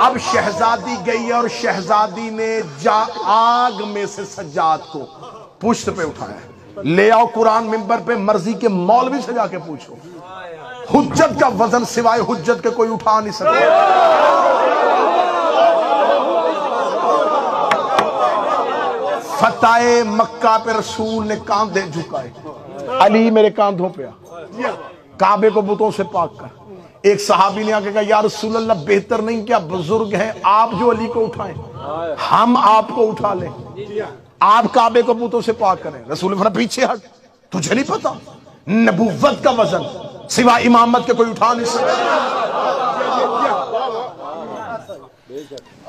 اب شہزادی گئی اور شہزادی نے آگ میں سے سجاد کو پشت پہ اٹھایا۔ لے آؤ قرآن منبر پہ، مرضی کے مولوی سے جا کے پوچھو، حجت کا وزن سوائے حجت کے کوئی اٹھا نہیں سکتا۔ فتح مکہ پہ رسول نے کاندھے جھکائے، علی میرے کاندھوں پہ آ، کعبے کو بتوں سے پاک کر۔ ایک صحابی نے آگے کہا یا رسول اللہ بہتر نہیں کیا بزرگ ہیں آپ جو علی کو اٹھائیں، ہم آپ کو اٹھا لیں، آپ کعبے کو بتوں سے پاک کریں۔ رسول نے فرمایا پیچھے ہٹ، تجھے نہیں پتا نبوت کا وزن سوائے امامت کے کوئی اٹھا نہیں سکتا،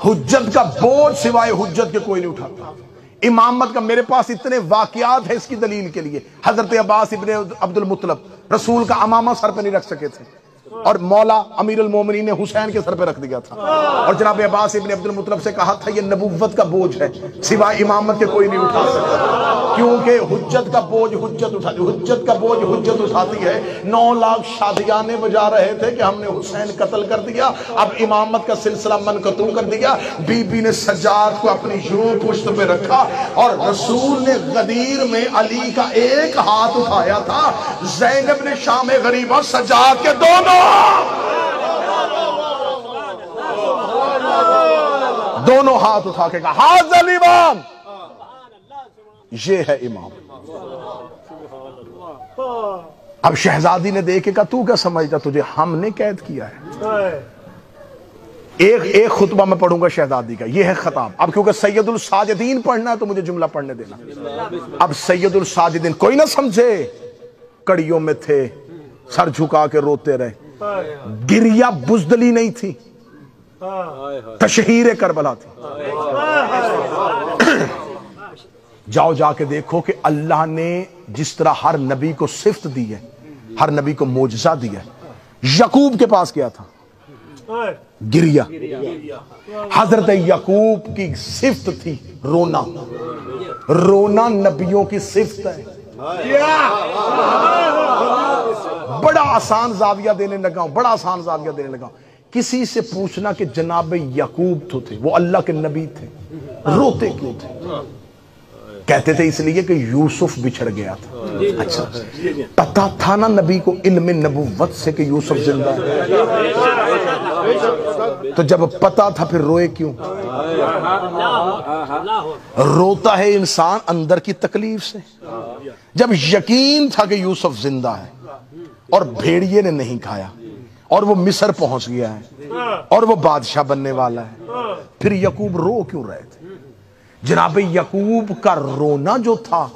حجت کا بوجھ سوائے حجت کے کوئی نہیں اٹھاتا۔ امامت کا میرے پاس اتنے واقعات ہیں اس کی دلیل کے لیے۔ حضرت عباس ابن عبد المطلب رسول کا امامہ سر پہ نہیں رکھ سکے تھے اور مولا امیر المومنین نے حسین کے سر پہ رکھ دیا تھا، اور جناب عباس ابن عبد المطلب سے کہا تھا یہ نبوت کا بوجھ ہے سوائے امامت کے کوئی نہیں اٹھا سکتا، کیونکہ حجت کا بوجھ حجت اٹھاتی، حجت کا بوجھ حجت اٹھاتی ہے۔ 9 لاکھ شادیانے بجا رہے تھے کہ ہم نے حسین قتل کر دیا، اب امامت کا سلسلہ منقطع کر دیا۔ بی بی نے سجاد کو اپنی یوں پشت پہ رکھا اور رسول نے غدیر میں علی کا ایک ہاتھ اٹھایا تھا، زینب نے شام غریبہ سجاد کے دونوں ہاتھ اٹھا کے کہا ہذا الامام، یہ ہے امام۔ اب شہزادی نے دیکھے کہا تو کیا سمجھتا تجھے ہم نے قید کیا ہے؟ ایک خطبہ میں پڑھوں گا شہزادی کا، یہ ہے خطاب۔ اب کیونکہ سید الساجدین پڑھنا ہے تو مجھے جملہ پڑھنے دینا۔ اب سید الساجدین کوئی نہ سمجھے کڑیوں میں تھے، سر جھکا کے روتے رہے، گریہ بزدلی نہیں تھی، تشہیر کربلا تھی۔ جاؤ جا کے دیکھو کہ اللہ نے جس طرح ہر نبی کو صفت دی ہے، ہر نبی کو معجزہ دیا ہے، یعقوب کے پاس کیا تھا؟ گریا۔ حضرت یعقوب کی صفت تھی رونا۔ رونا نبیوں کی صفت ہے۔ بڑا آسان زاویہ دینے لگا ہوں، بڑا آسان زاویہ دینے لگا ہوں۔ کسی سے پوچھنا کہ جناب یعقوب تو تھے، وہ اللہ کے نبی تھے، روتے کیوں تھے؟ کہتے تھے اس لیے کہ یوسف بچھڑ گیا تھا۔ اچھا، پتا تھا نا نبی کو علم نبوت سے کہ یوسف زندہ ہے، تو جب پتا تھا پھر روئے کیوں؟ روتا ہے انسان اندر کی تکلیف سے۔ جب یقین تھا کہ یوسف زندہ ہے اور بھیڑیے نے نہیں کھایا اور وہ مصر پہنچ گیا ہے اور وہ بادشاہ بننے والا ہے، پھر یعقوب رو کیوں رہے تھے؟ جناب یعقوب کا رونا جو تھا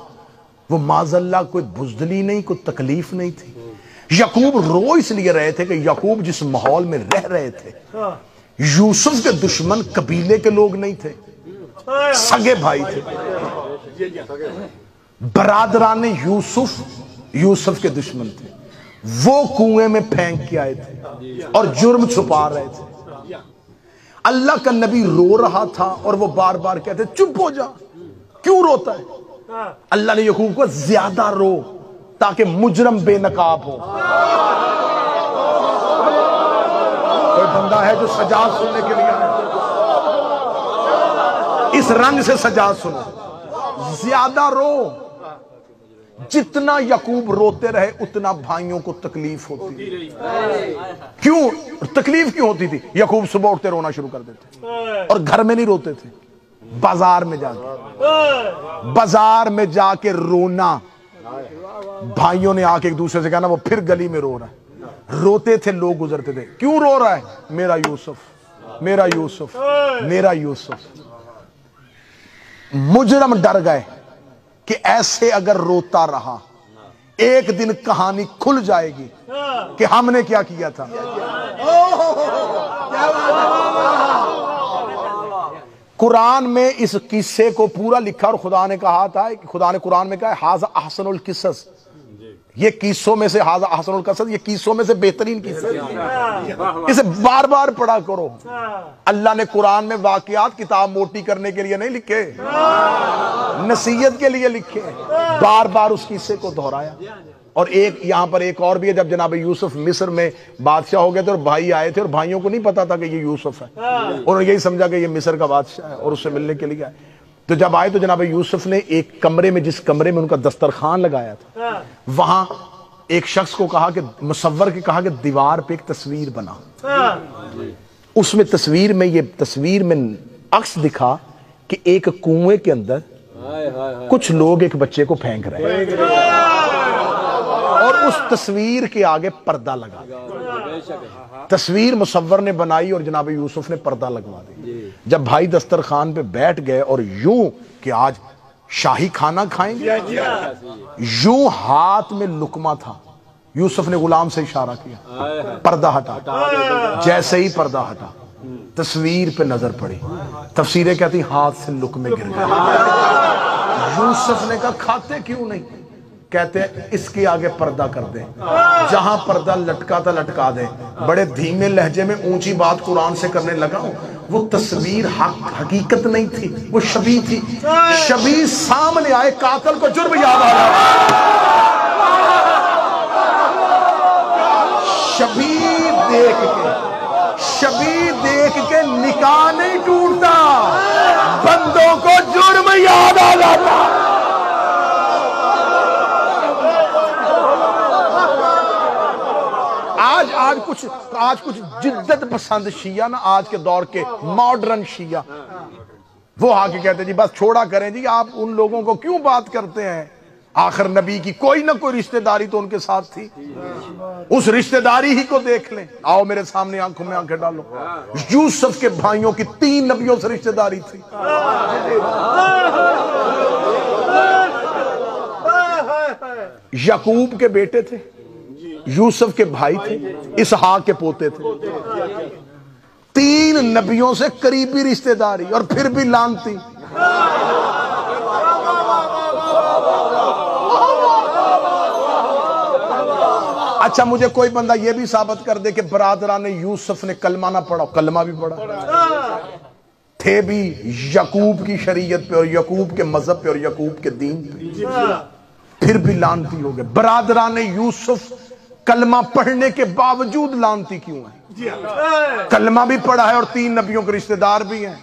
وہ معاذ اللہ کوئی بزدلی نہیں، کوئی تکلیف نہیں تھی۔ یعقوب رو اس لیے رہے تھے کہ یعقوب جس ماحول میں رہ رہے تھے، یوسف کے دشمن قبیلے کے لوگ نہیں تھے، سگے بھائی تھے، برادران یوسف یوسف کے دشمن تھے۔ وہ کنویں میں پھینک کے آئے تھے اور جرم چھپا رہے تھے۔ اللہ کا نبی رو رہا تھا اور وہ بار بار کہتے چپ ہو جا، کیوں روتا ہے؟ اللہ نے یعقوب کو زیادہ رو تاکہ مجرم بے نقاب ہو۔ کوئی بندہ ہے جو سجاد سننے کے لیے آئے؟ اس رنگ سے سجاد سنو، زیادہ رو۔ جتنا یعقوب روتے رہے اتنا بھائیوں کو تکلیف ہوتی۔ کیوں تکلیف کیوں ہوتی تھی؟ یعقوب صبح اٹھتے رونا شروع کر دیتے اور گھر میں نہیں روتے تھے، بازار میں جا کے، بازار میں جا کے رونا۔ بھائیوں نے آ کے ایک دوسرے سے کہنا وہ پھر گلی میں رو رہا ہے۔ روتے تھے، لوگ گزرتے تھے، کیوں رو رہا ہے؟ میرا یوسف، میرا یوسف، میرا یوسف۔ مجرم ڈر گئے کہ ایسے اگر روتا رہا ایک دن کہانی کھل جائے گی کہ ہم نے کیا کیا تھا۔ قرآن میں اس قصے کو پورا لکھا اور خدا نے کہا تھا، خدا نے قرآن میں کہا ہے ھذا احسن القصص، یہ قصوں میں سے ھذا احسن القصص، یہ قصوں میں سے بہترین قصہ ہے، اسے بار بار پڑھا کرو۔ اللہ نے قرآن میں واقعات کتاب موٹی کرنے کے لیے نہیں لکھے، نصیحت کے لیے لکھے، بار بار اس قصے کو دہرایا۔ اور ایک یہاں پر ایک اور بھی ہے، جب جناب یوسف مصر میں بادشاہ ہو گئے تھے اور بھائی آئے تھے اور بھائیوں کو نہیں پتا تھا کہ یہ یوسف ہے، انہوں نے یہی سمجھا کہ یہ مصر کا بادشاہ ہے اور اس سے ملنے کے لیے آئے۔ تو جب آئے تو جناب یوسف نے ایک کمرے میں، جس کمرے میں ان کا دسترخوان لگایا تھا، وہاں ایک شخص کو کہا کہ مصور کے کہا کہ دیوار پہ ایک تصویر بنا۔ اس میں تصویر میں عکس دکھا کہ ایک کنویں کے اندر کچھ لوگ ایک بچے کو پھینک رہے ہیں اور اس تصویر کے آگے پردہ لگا دیا۔ تصویر مصور نے بنائی اور جناب یوسف نے پردہ لگوا دی۔ جب بھائی دسترخوان پہ بیٹھ گئے اور یوں کہ آج شاہی کھانا کھائیں گے، یوں ہاتھ میں لقمہ تھا، یوسف نے غلام سے اشارہ کیا پردہ ہٹا۔ جیسے ہی پردہ ہٹا تصویر پہ نظر پڑی، تفسیریں کہتی ہاتھ سے لقمے گر گئے۔ یوسف نے کہا کھاتے کیوں نہیں؟ کہتے ہیں اس کے آگے پردہ کر دیں، جہاں پردہ لٹکا تھا لٹکا دیں۔ بڑے دھیمے لہجے میں اونچی بات قرآن سے کرنے لگا ہوں، وہ تصویر حقیقت نہیں تھی، وہ شبیہ تھی۔ شبیہ سامنے آئے، قاتل کو جرم یاد آیا، شبیہ دیکھ کے نکاح نہیں ٹوٹتا، بندوں کو جرم یاد آ جاتا۔ آج کچھ جدت پسند شیعہ نا، آج کے دور کے ماڈرن شیعہ، وہ آ کے کہتے ہیں جی بس چھوڑا کریں جی، آپ ان لوگوں کو کیوں بات کرتے ہیں؟ آخر نبی کی کوئی نہ کوئی رشتہ داری تو ان کے ساتھ تھی، اس رشتہ داری ہی کو دیکھ لیں۔ آؤ میرے سامنے آنکھوں میں آنکھیں ڈالو، یوسف کے بھائیوں کی 3 نبیوں سے رشتہ داری تھی۔ یعقوب کے بیٹے تھے، یوسف کے بھائی تھے، اسحاق کے پوتے تھے، 3 نبیوں سے قریبی رشتہ داری اور پھر بھی لانتی. اچھا مجھے کوئی بندہ یہ بھی ثابت کر دے کہ برادران یوسف نے کلمہ نہ پڑھا. کلمہ بھی پڑھا, تھے بھی یعقوب کی شریعت پہ اور یعقوب کے مذہب پہ اور یعقوب کے دین پہ, پھر بھی لانتی ہو گئے. برادران یوسف کلمہ پڑھنے کے باوجود لانتی کیوں ہیں؟ کلمہ بھی پڑھا ہے اور 3 نبیوں کے رشتہ دار بھی ہیں.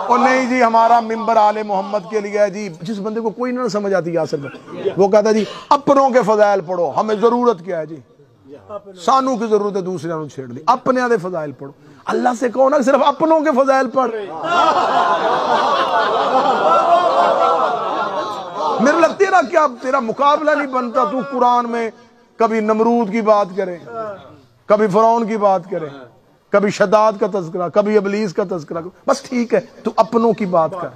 اور نہیں جی ہمارا ممبر آل محمد کے لیے ہے جی. جس بندے کو کوئی نہ سمجھ آتی یاسر میں, وہ کہتا جی اپنوں کے فضائل پڑھو, ہمیں ضرورت کیا ہے جی, سانوں کی ضرورت ہے دوسرے نوں چھیڑ دی, اپنے آدھے فضائل پڑھو. اللہ سے کہو نا صرف اپنوں کے فضائل پڑھ. میرے لگتا تیرا کیا تیرا مقابلہ نہیں بنتا. تو قرآن میں کبھی نمرود کی بات کرے, کبھی فرعون کی بات کرے, کبھی شداد کا تذکرہ, کبھی ابلیس کا تذکرہ. بس ٹھیک ہے تو اپنوں کی بات کر.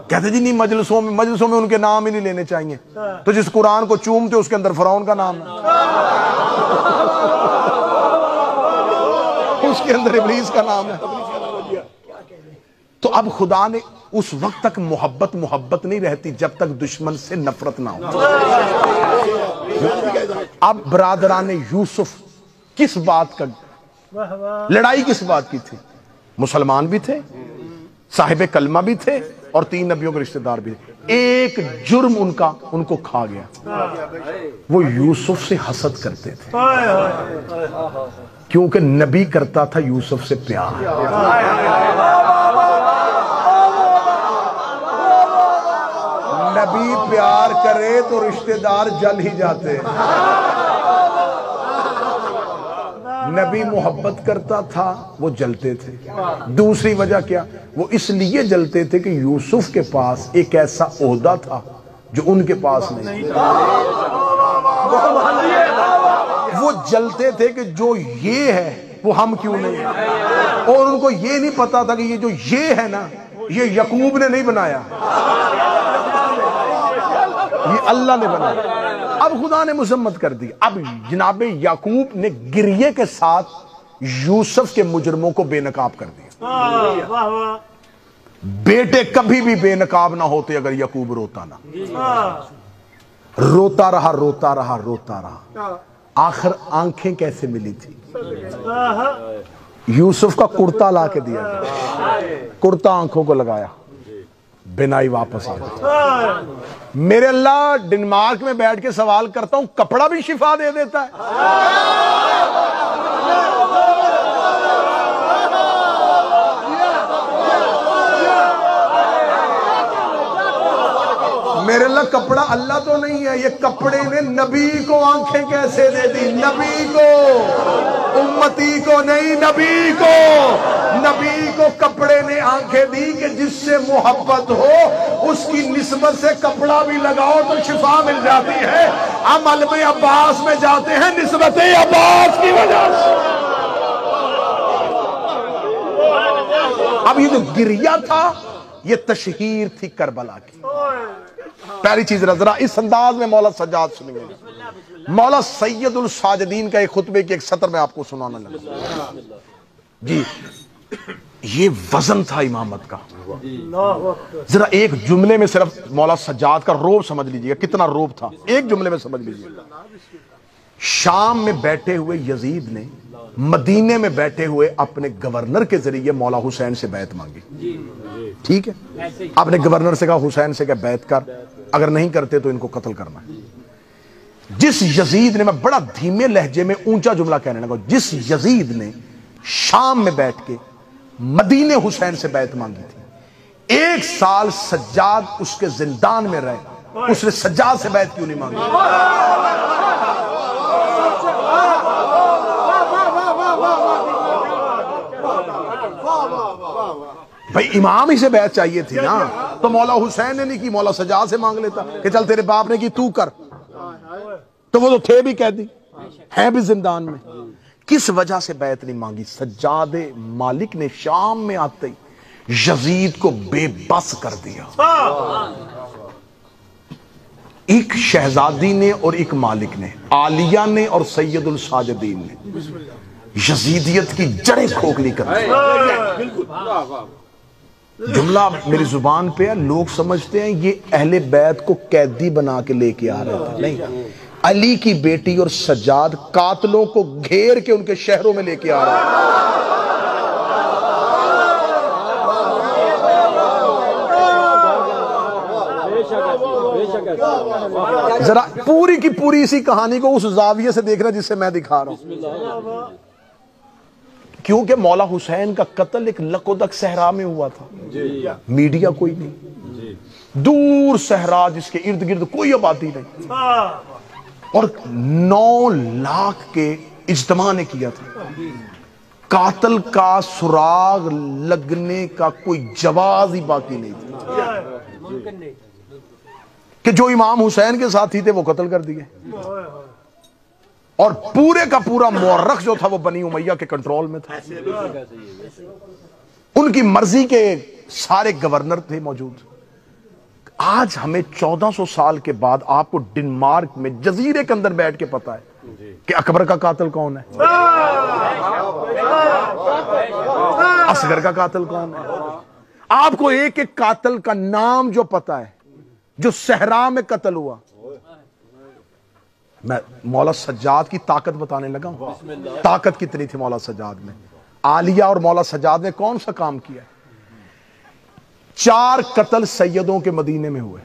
کہتے جی نہیں مجلسوں میں ان کے نام ہی نہیں لینے چاہیے. تو جس قرآن کو چومتے اس کے اندر فرعون کا نام ہے, اس کے اندر ابلیس کا نام ہے. تو اب خدا نے اس وقت تک محبت نہیں رہتی جب تک دشمن سے نفرت نہ ہو. اب برادران یوسف کس بات کا لڑائی کس بات کی تھی؟ مسلمان بھی تھے, صاحب کلمہ بھی تھے اور 3 نبیوں کے رشتہ دار بھی تھے. ایک جرم ان کو کھا گیا, وہ یوسف سے حسد کرتے تھے کیونکہ نبی کرتا تھا یوسف سے پیار. نبی پیار کرے تو رشتہ دار جل ہی جاتے. نبی محبت کرتا تھا وہ جلتے تھے. دوسری وجہ کیا؟ وہ اس لیے جلتے تھے کہ یوسف کے پاس ایک ایسا عہدہ تھا جو ان کے پاس نہیں. وہ جلتے تھے کہ جو یہ ہے وہ ہم کیوں نہیں. اور ان کو یہ نہیں پتا تھا کہ یہ جو یہ ہے نا یہ یعقوب نے نہیں بنایا, یہ اللہ نے بنایا. اب خدا نے مذمت کر دی. اب جناب یعقوب نے گریے کے ساتھ یوسف کے مجرموں کو بے نقاب کر دیا. بیٹے کبھی بھی بے نقاب نہ ہوتے اگر یعقوب روتا نہ. روتا رہا. آخر آنکھیں کیسے ملی تھی؟ یوسف کا کرتا لا کے دیا گیا, کرتا آنکھوں کو لگایا, بینائی واپس آ گئی. میرے اللہ ڈنمارک میں بیٹھ کے سوال کرتا ہوں, کپڑا بھی شفا دے دیتا ہے؟ میرے اللہ کپڑا اللہ تو نہیں ہے, یہ کپڑے نے نبی کو آنکھیں کیسے دے دی؟ نبی کو, امتی کو نہیں, نبی کو کپڑے نے آنکھیں دی کہ جس سے محبت ہو اس کی نسبت سے کپڑا بھی لگاؤ تو شفا مل جاتی ہے. ہم علم عباس میں جاتے ہیں نسبت عباس کی وجہ سے. اب یہ جو گریہ تھا یہ تشہیر تھی کربلا کی. پہلی چیز ذرا اس انداز میں مولا سجاد سنیں گے. مولا سید الساجدین کا ایک خطبے کی ایک سطر میں آپ کو سنانا لگا جی. یہ وزن تھا امامت کا. ذرا ایک جملے میں صرف مولا سجاد کا روب سمجھ لیجئے گا, کتنا روب تھا, ایک جملے میں سمجھ لیجئے گا. شام میں بیٹھے ہوئے یزید نے مدینے میں بیٹھے ہوئے اپنے گورنر کے ذریعے مولا حسین سے بیعت مانگی. ٹھیک ہے, آپ نے گورنر سے کہا حسین سے کہ بیعت کر, اگر نہیں کرتے تو ان کو قتل کرنا ہے. جس یزید نے, میں بڑا دھیمے لہجے میں اونچا جملہ کہنے لگا, جس یزید نے شام میں بیٹھ کے مدینے حسین سے بیعت مانگی تھی, 1 سال سجاد اس کے زندان میں رہے, اس نے سجاد سے بیعت کیوں نہیں مانگی؟ بھائی امام ہی سے بیعت چاہیے تھی نا, تو مولا حسین نے نہیں کی, مولا سجاد سے مانگ لیتا کہ چل تیرے باپ نے کی تو کر. تو وہ تو تھے بھی قیدی, ہیں بھی زندان میں. کس وجہ سے بیعت نہیں مانگی؟ سجاد مالک نے شام میں آتے ہی یزید کو بے بس کر دیا. ایک شہزادی نے اور ایک مالک نے، عالیہ نے اور سید الساجدین نے یزیدیت کی جڑیں کھوکھلی کر دی۔ جملہ میری زبان پہ ہے، لوگ سمجھتے ہیں یہ اہل بیت کو قیدی بنا کے لے کے آ رہے تھے، نہیں، علی کی بیٹی اور سجاد قاتلوں کو گھیر کے ان کے شہروں میں لے کے آ رہے ہیں۔ ذرا پوری کی پوری اسی کہانی کو اس زاویے سے دیکھ رہا جس سے میں دکھا رہا ہوں، کیونکہ مولا حسین کا قتل ایک لقودک صحرا میں ہوا تھا، میڈیا کوئی نہیں، دور صحرا جس کے ارد گرد کوئی آبادی نہیں، اور 9 لاکھ کے اجتماع نے کیا تھا۔ قاتل کا سراغ لگنے کا کوئی جواز ہی باقی نہیں تھا کہ جو امام حسین کے ساتھی تھے وہ قتل کر دیے، اور پورے کا پورا مورخ جو تھا وہ بنی امیہ کے کنٹرول میں تھا، ان کی مرضی کے سارے گورنر تھے موجود۔ آج ہمیں 1400 سال کے بعد آپ کو ڈنمارک میں جزیرے کے اندر بیٹھ کے پتا ہے کہ اکبر کا قاتل کون ہے، اصغر کا قاتل کون ہے، آپ کو ایک ایک قاتل کا نام جو پتا ہے جو صحرا میں قتل ہوا۔ میں مولا سجاد کی طاقت بتانے لگا ہوں، طاقت کتنی تھی مولا سجاد میں۔ عالیہ اور مولا سجاد نے کون سا کام کیا ہے؟ 4 قتل سیدوں کے مدینے میں ہوئے،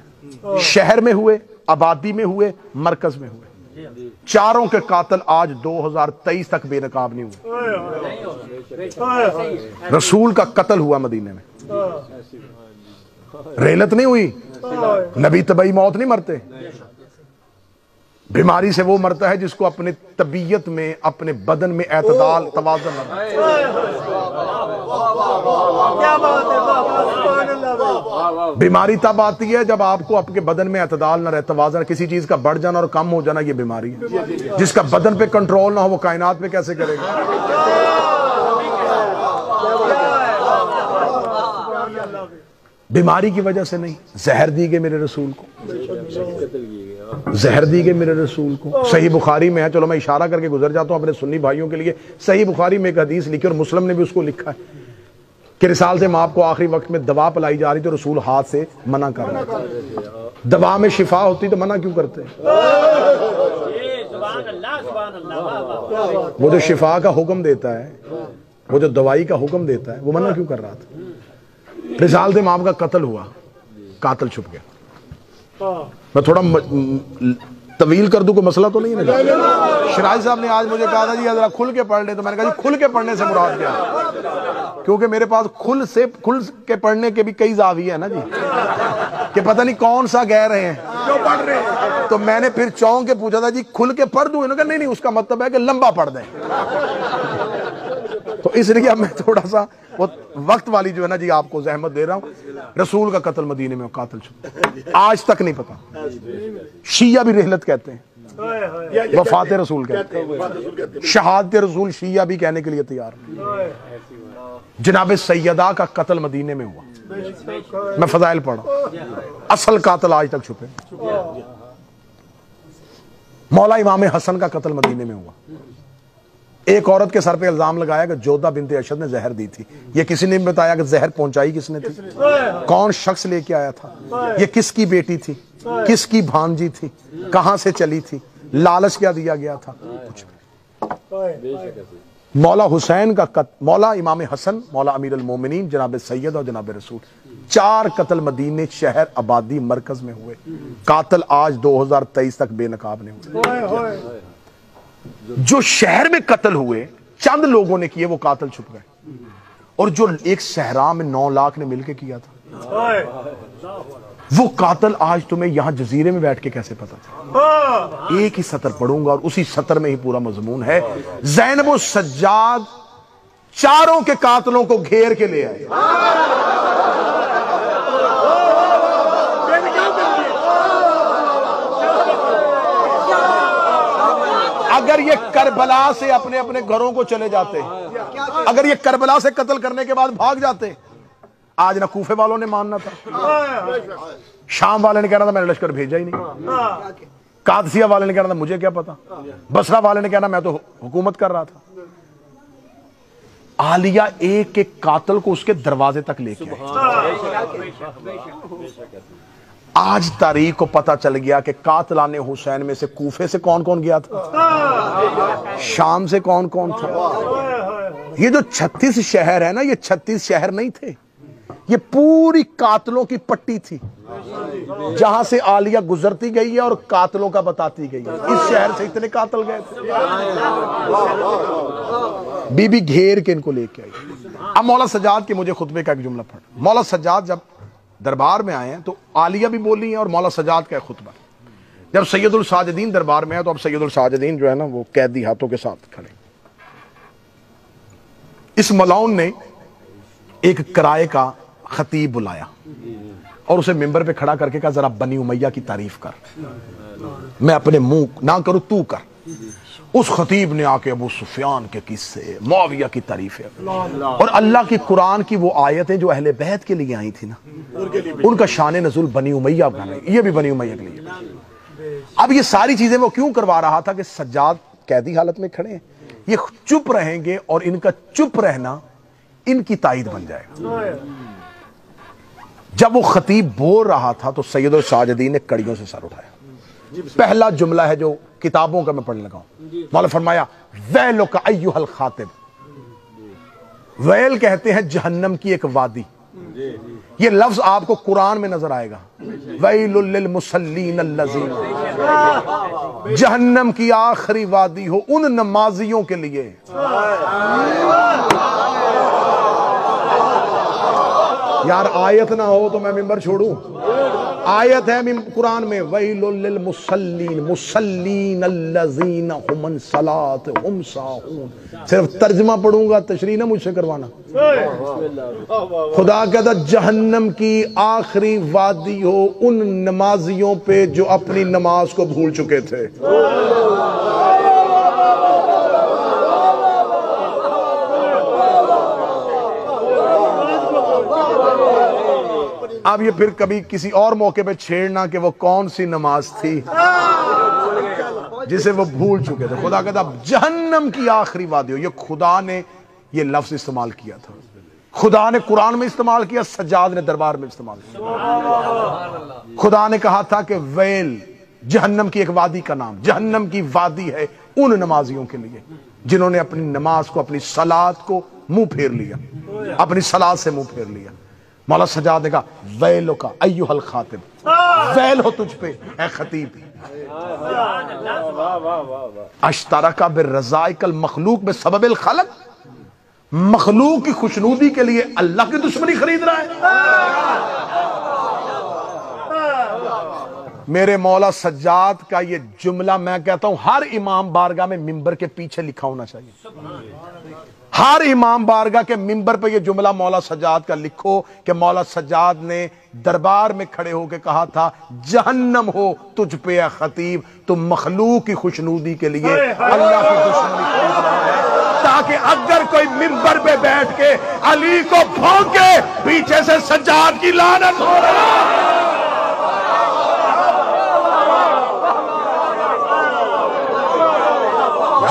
شہر میں ہوئے، آبادی میں ہوئے، مرکز میں ہوئے، چاروں کے قاتل آج 2023 تک بے نقاب نہیں ہوئے۔ رسول کا قتل ہوا مدینے میں، ریلت نہیں ہوئی، نبی طبعی موت نہیں مرتے، بیماری سے وہ مرتا ہے جس کو اپنے طبیعت میں، اپنے بدن میں اعتدال توازن نہ ہو۔ بیماری تب آتی ہے جب آپ کو آپ کے بدن میں اعتدال نہ رہے، توازن، کسی چیز کا بڑھ جانا اور کم ہو جانا، یہ بیماری ہے۔ جس کا بدن پہ کنٹرول نہ ہو وہ کائنات میں کیسے کرے گا؟ بیماری کی وجہ سے نہیں، زہر دی گئی میرے رسول کو، زہر دی گئی میرے رسول کو۔ صحیح بخاری میں ہے، چلو میں اشارہ کر کے گزر جاتا ہوں اپنے سنی بھائیوں کے لیے، صحیح بخاری میں ایک حدیث لکھی اور مسلم نے بھی اس کو لکھا ہے کہ رسالت مآب کو آخری وقت میں دوا پلائی جا رہی تھی، رسول ہاتھ سے منع کر رہے تھے۔ دوا میں شفا ہوتی تو منع کیوں کرتے؟ وہ جو شفا کا حکم دیتا ہے، وہ جو دوائی کا حکم دیتا ہے، وہ منع کیوں کر رہا تھا؟ رسالت مآب کا قتل ہوا، قاتل چھپ گیا۔ میں تھوڑا طویل کر دوں، کوئی مسئلہ تو نہیں ہے؟ شرائی صاحب نے آج مجھے کہا تھا جی ذرا کھل کے پڑھ لے، تو میں نے کہا جی کھل کے پڑھنے سے مراد کیا ہے؟ کیونکہ میرے پاس کھل کے پڑھنے کے بھی کئی زاویے ہیں نا جی، کہ پتہ نہیں کون سا کہہ رہے ہیں، تو میں نے پھر چونک کے پوچھا تھا جی کھل کے پڑھ دوں، انہوں نے کہا نہیں، اس کا مطلب ہے کہ لمبا پڑھ دیں۔ تو اس لیے میں تھوڑا سا وہ وقت والی جو ہے نا جی آپ کو زحمت دے رہا ہوں۔ رسول کا قتل مدینے میں قاتل چھپ، آج تک نہیں پتا۔ شیعہ بھی رحلت کہتے ہیں، وفات رسول کہتے ہیں، شہادت رسول شیعہ بھی کہنے کے لیے تیار ہیں۔ جناب سیدہ کا قتل مدینے میں ہوا، میں فضائل پڑھا، اصل قاتل آج تک چھپے۔ مولا امام حسن کا قتل مدینے میں ہوا۔ ایک عورت کے سر پہ الزام لگایا کہ جودہ بنت اشد نے زہر دی تھی، یہ کسی نے بتایا کہ زہر پہنچائی کس نے تھی، کون شخص لے کے آیا تھا، یہ کس کی بیٹی تھی، کس کی بھانجی تھی، کہاں سے چلی تھی، لالچ کیا دیا گیا تھا، کچھ بھی۔ مولا حسین کا قتل، مولا امام حسن، مولا امیر المومنین، جناب سید اور جناب رسول، 4 قتل مدینے، شہر، آبادی، مرکز میں ہوئے، قاتل آج 2023 تک بے نقاب نہیں ہوئے۔ جو شہر میں قتل ہوئے چند لوگوں نے کیے، وہ قاتل چھپ گئے، اور جو ایک صحرا میں 9 لاکھ نے مل کے کیا تھا، وہ قاتل آج تمہیں یہاں جزیرے میں بیٹھ کے کیسے پتا تھا؟ ایک ہی سطر پڑھوں گا اور اسی سطر میں ہی پورا مضمون ہے۔ زینب و سجاد چاروں کے قاتلوں کو گھیر کے لے آئے۔ اگر یہ کربلا سے اپنے اپنے گھروں کو چلے جاتے، اگر یہ کربلا سے قتل کرنے کے بعد بھاگ جاتے، آج نہ کوفے والوں نے ماننا تھا، شام والے نے کہنا تھا میں نے لشکر بھیجا ہی نہیں، قادسیہ والے نے کہنا تھا مجھے کیا پتا، بصرہ والے نے کہنا میں تو حکومت کر رہا تھا۔ عالیہ ایک ایک قاتل کو اس کے دروازے تک لے کے آئی۔ آج تاریخ کو پتا چل گیا کہ قاتلان حسین میں سے کوفے سے کون کون گیا تھا، شام سے کون کون تھا۔ یہ جو 36 شہر ہے نا، یہ 36 شہر نہیں تھے، یہ پوری قاتلوں کی پٹی تھی جہاں سے عالیہ گزرتی گئی ہے اور قاتلوں کا بتاتی گئی ہے۔ اس شہر سے اتنے قاتل گئے تھے، بی بی گھیر کے ان کو لے کے آئی۔ اب مولا سجاد کے مجھے خطبے کا ایک جملہ پڑھ۔ مولا سجاد جب دربار میں آئے ہیں تو عالیہ بھی بولی ہیں اور مولا سجاد کا ایک خطبہ۔ جب سید الساجدین دربار میں آئے تو اب سید الساجدین جو ہے نا وہ قیدی ہاتھوں کے ساتھ کھڑے۔ اس ملعون نے ایک کرائے کا خطیب بلایا اور اسے ممبر پہ کھڑا کر کے کہا ذرا بنی امیہ کی تعریف کر، میں اپنے منہ نہ کروں تو کر۔ اس خطیب نے آ کے ابو سفیان کے قصے، معاویہ کی تعریفیں اور اللہ کی قرآن کی وہ آیتیں جو اہل بیت کے لیے آئی تھی نا، ان کا شان نزول بنی امیہ بنا، یہ بھی بنی امیہ کے لیے۔ اب یہ ساری چیزیں وہ کیوں کروا رہا تھا کہ سجاد قیدی حالت میں کھڑے ہیں، یہ چپ رہیں گے اور ان کا چپ رہنا ان کی تائید بن جائے گا۔ جب وہ خطیب بول رہا تھا تو سید الساجدین نے کڑیوں سے سر اٹھایا۔ پہلا جملہ ہے جو کتابوں کا میں پڑھنے لگا ہوں، مولا فرمایا ویلک ایھا الخاطب۔ ویل کہتے ہیں جہنم کی ایک وادی، یہ لفظ آپ کو قرآن میں نظر آئے گا، ویل للمصلین الذین، جہنم کی آخری وادی ہو ان نمازیوں کے لیے۔ یار آیت نہ ہو تو میں ممبر چھوڑوں، آیت ہے قرآن میں ویل للمصلین، مصلین الذین هم عن صلاتهم ساہون۔ صرف ترجمہ پڑھوں گا، تشریح نہ مجھ سے کروانا۔ خدا کہتا جہنم کی آخری وادی ہو ان نمازیوں پہ جو اپنی نماز کو بھول چکے تھے۔ اب یہ پھر کبھی کسی اور موقع پہ چھیڑنا کہ وہ کون سی نماز تھی جسے وہ بھول چکے تھے۔ خدا کہتا جہنم کی آخری وادی ہو، یہ خدا نے یہ لفظ استعمال کیا تھا، خدا نے قرآن میں استعمال کیا، سجاد نے دربار میں استعمال کیا۔ خدا نے کہا تھا کہ ویل، جہنم کی ایک وادی کا نام، جہنم کی وادی ہے ان نمازیوں کے لیے جنہوں نے اپنی نماز کو، اپنی صلات کو منہ پھیر لیا، اپنی صلات سے منہ پھیر لیا۔ مولا سجاد نے کہا ویلو کا ایھا الخاطب، ویل ہو تجھ پہ اے خطیب، اشترک بالرذائق المخلوق بسبب الخلق، مخلوق کی خوشنودی کے لیے اللہ کی دشمنی خرید رہا ہے۔ میرے مولا سجاد کا یہ جملہ میں کہتا ہوں ہر امام بارگاہ میں ممبر کے پیچھے لکھا ہونا چاہیے۔ ہر امام بارگاہ کے ممبر پہ یہ جملہ مولا سجاد کا لکھو کہ مولا سجاد نے دربار میں کھڑے ہو کے کہا تھا جہنم ہو تجھ پہ اے خطیب، تم مخلوق کی خوشنودی کے لیے اللہ کی دشمنی خرید رہا ہے، تاکہ اگر کوئی ممبر پہ بیٹھ کے علی کو بھونکے پیچھے سے سجاد کی لعنت ہو رہا ہے۔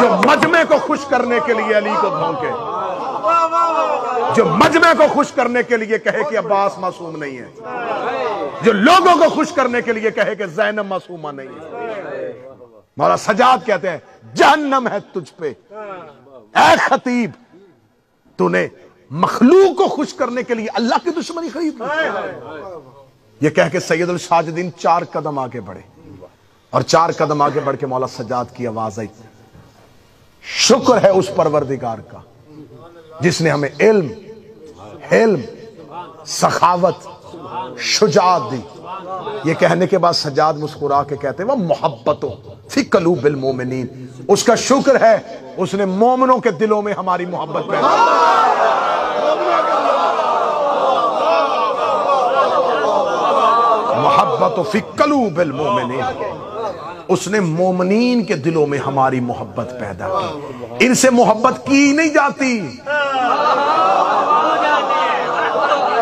جو مجمع کو خوش کرنے کے لیے علی کو بھونکے، جو مجمع کو خوش کرنے کے لیے کہے کہ عباس معصوم نہیں ہے، جو لوگوں کو خوش کرنے کے لیے کہے کہ زینب معصومہ نہیں ہے۔ مولا سجاد کہتے ہیں جہنم ہے تجھ پہ اے خطیب، تو نے مخلوق کو خوش کرنے کے لیے اللہ کی دشمنی خرید لی۔ یہ کہہ کے سید الساجدین 4 قدم آگے بڑھے اور 4 قدم آگے بڑھ کے مولا سجاد کی آواز آئی شکر ہے اس پروردگار کا جس نے ہمیں علم، حلم، سخاوت، شجاعت دی۔ یہ کہنے کے بعد سجاد مسکرا کے کہتے ہیں وہ محبتوں فی قلوب المومنین، اس کا شکر ہے اس نے مومنوں کے دلوں میں ہماری محبت پیدا محبت فی قلوب المومنین، اس نے مومنین کے دلوں میں ہماری محبت پیدا کی۔ ان سے محبت کی نہیں جاتی،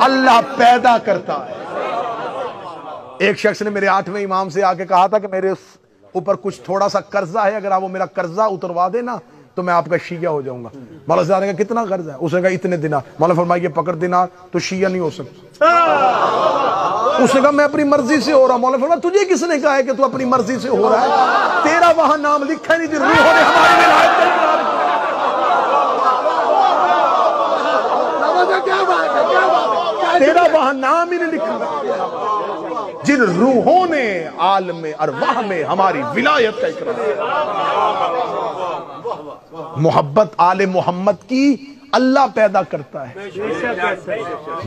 اللہ پیدا کرتا ہے۔ ایک شخص نے میرے 8ویں امام سے آ کے کہا تھا کہ میرے اوپر کچھ تھوڑا سا قرضہ ہے، اگر آپ وہ میرا قرضہ اتروا دینا تو میں آپ کا شیعہ ہو جاؤں گا۔ مولا صاحب نے کہا کتنا قرض ہے؟ اس نے کہا اتنے دینار۔ مولا فرمایا یہ پکڑ دینار، تو شیعہ نہیں ہو سکتا۔ اس نے کہا میں اپنی مرضی سے ہو رہا ہوں۔ مولا فرمایا تجھے کس نے کہا ہے کہ تو اپنی مرضی سے ہو رہا ہے؟ تیرا وہاں نام لکھا نہیں، روحوں نے ہماری ولایت کا اقرار کیا۔ تیرا وہاں نام ہی نہیں لکھا، جن روحوں نے عالم ارواح میں ہماری ولایت کا اقرار کیا۔ محبت آل محمد کی اللہ پیدا کرتا ہے،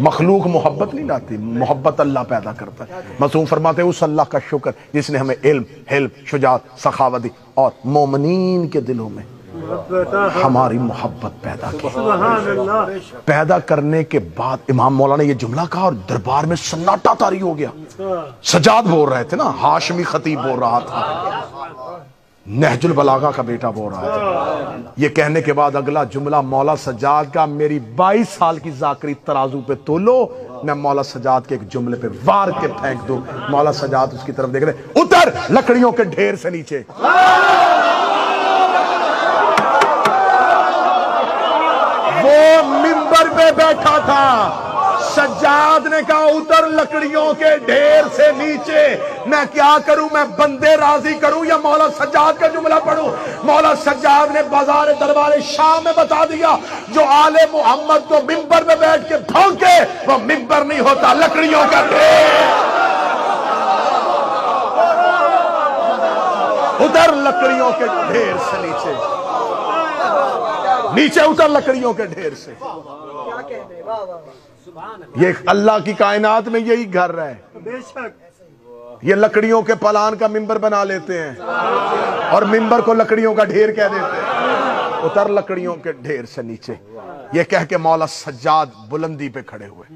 مخلوق محبت نہیں لاتی، محبت اللہ پیدا کرتا ہے۔ معصوم فرماتے ہیں اس اللہ کا شکر جس نے ہمیں علم، حلم، شجاعت، سخاوت دی اور مومنین کے دلوں میں ہماری محبت پیدا کی۔ پیدا کرنے کے بعد امام مولانا نے یہ جملہ کہا اور دربار میں سناٹا طاری ہو گیا۔ سجاد بول رہے تھے نا، ہاشمی خطیب بول رہا تھا، نہج البلاغہ کا بیٹا بول رہا تھا۔ یہ کہنے کے بعد اگلا جملہ مولا سجاد کا، میری 22 سال کی ذاکری ترازو پہ تولو، میں مولا سجاد کے ایک جملے پہ وار کے پھینک دوں۔ مولا سجاد اس کی طرف دیکھ رہے، اتر لکڑیوں کے ڈھیر سے نیچے۔ وہ منبر پہ بیٹھا تھا، سجاد نے کہا اتر لکڑیوں کے ڈھیر سے نیچے۔ میں کیا کروں؟ میں بندے راضی کروں یا مولا سجاد کا جملہ پڑھوں؟ مولا سجاد نے بازار دربار شام میں بتا دیا، جو آل محمد کو منبر پہ بیٹھ کے بھونکے وہ منبر نہیں ہوتا، لکڑیوں کا ڈھیر۔ ادھر لکڑیوں کے ڈھیر سے نیچے، نیچے اتر لکڑیوں کے ڈھیر سے۔ یہ اللہ کی کائنات میں یہی گھر ہے۔ یہ لکڑیوں کے پلان کا منبر بنا لیتے ہیں اور منبر کو لکڑیوں کا ڈھیر کہہ دیتے ہیں۔ اتر لکڑیوں کے ڈھیر سے نیچے، یہ کہہ کے مولا سجاد بلندی پہ کھڑے ہوئے۔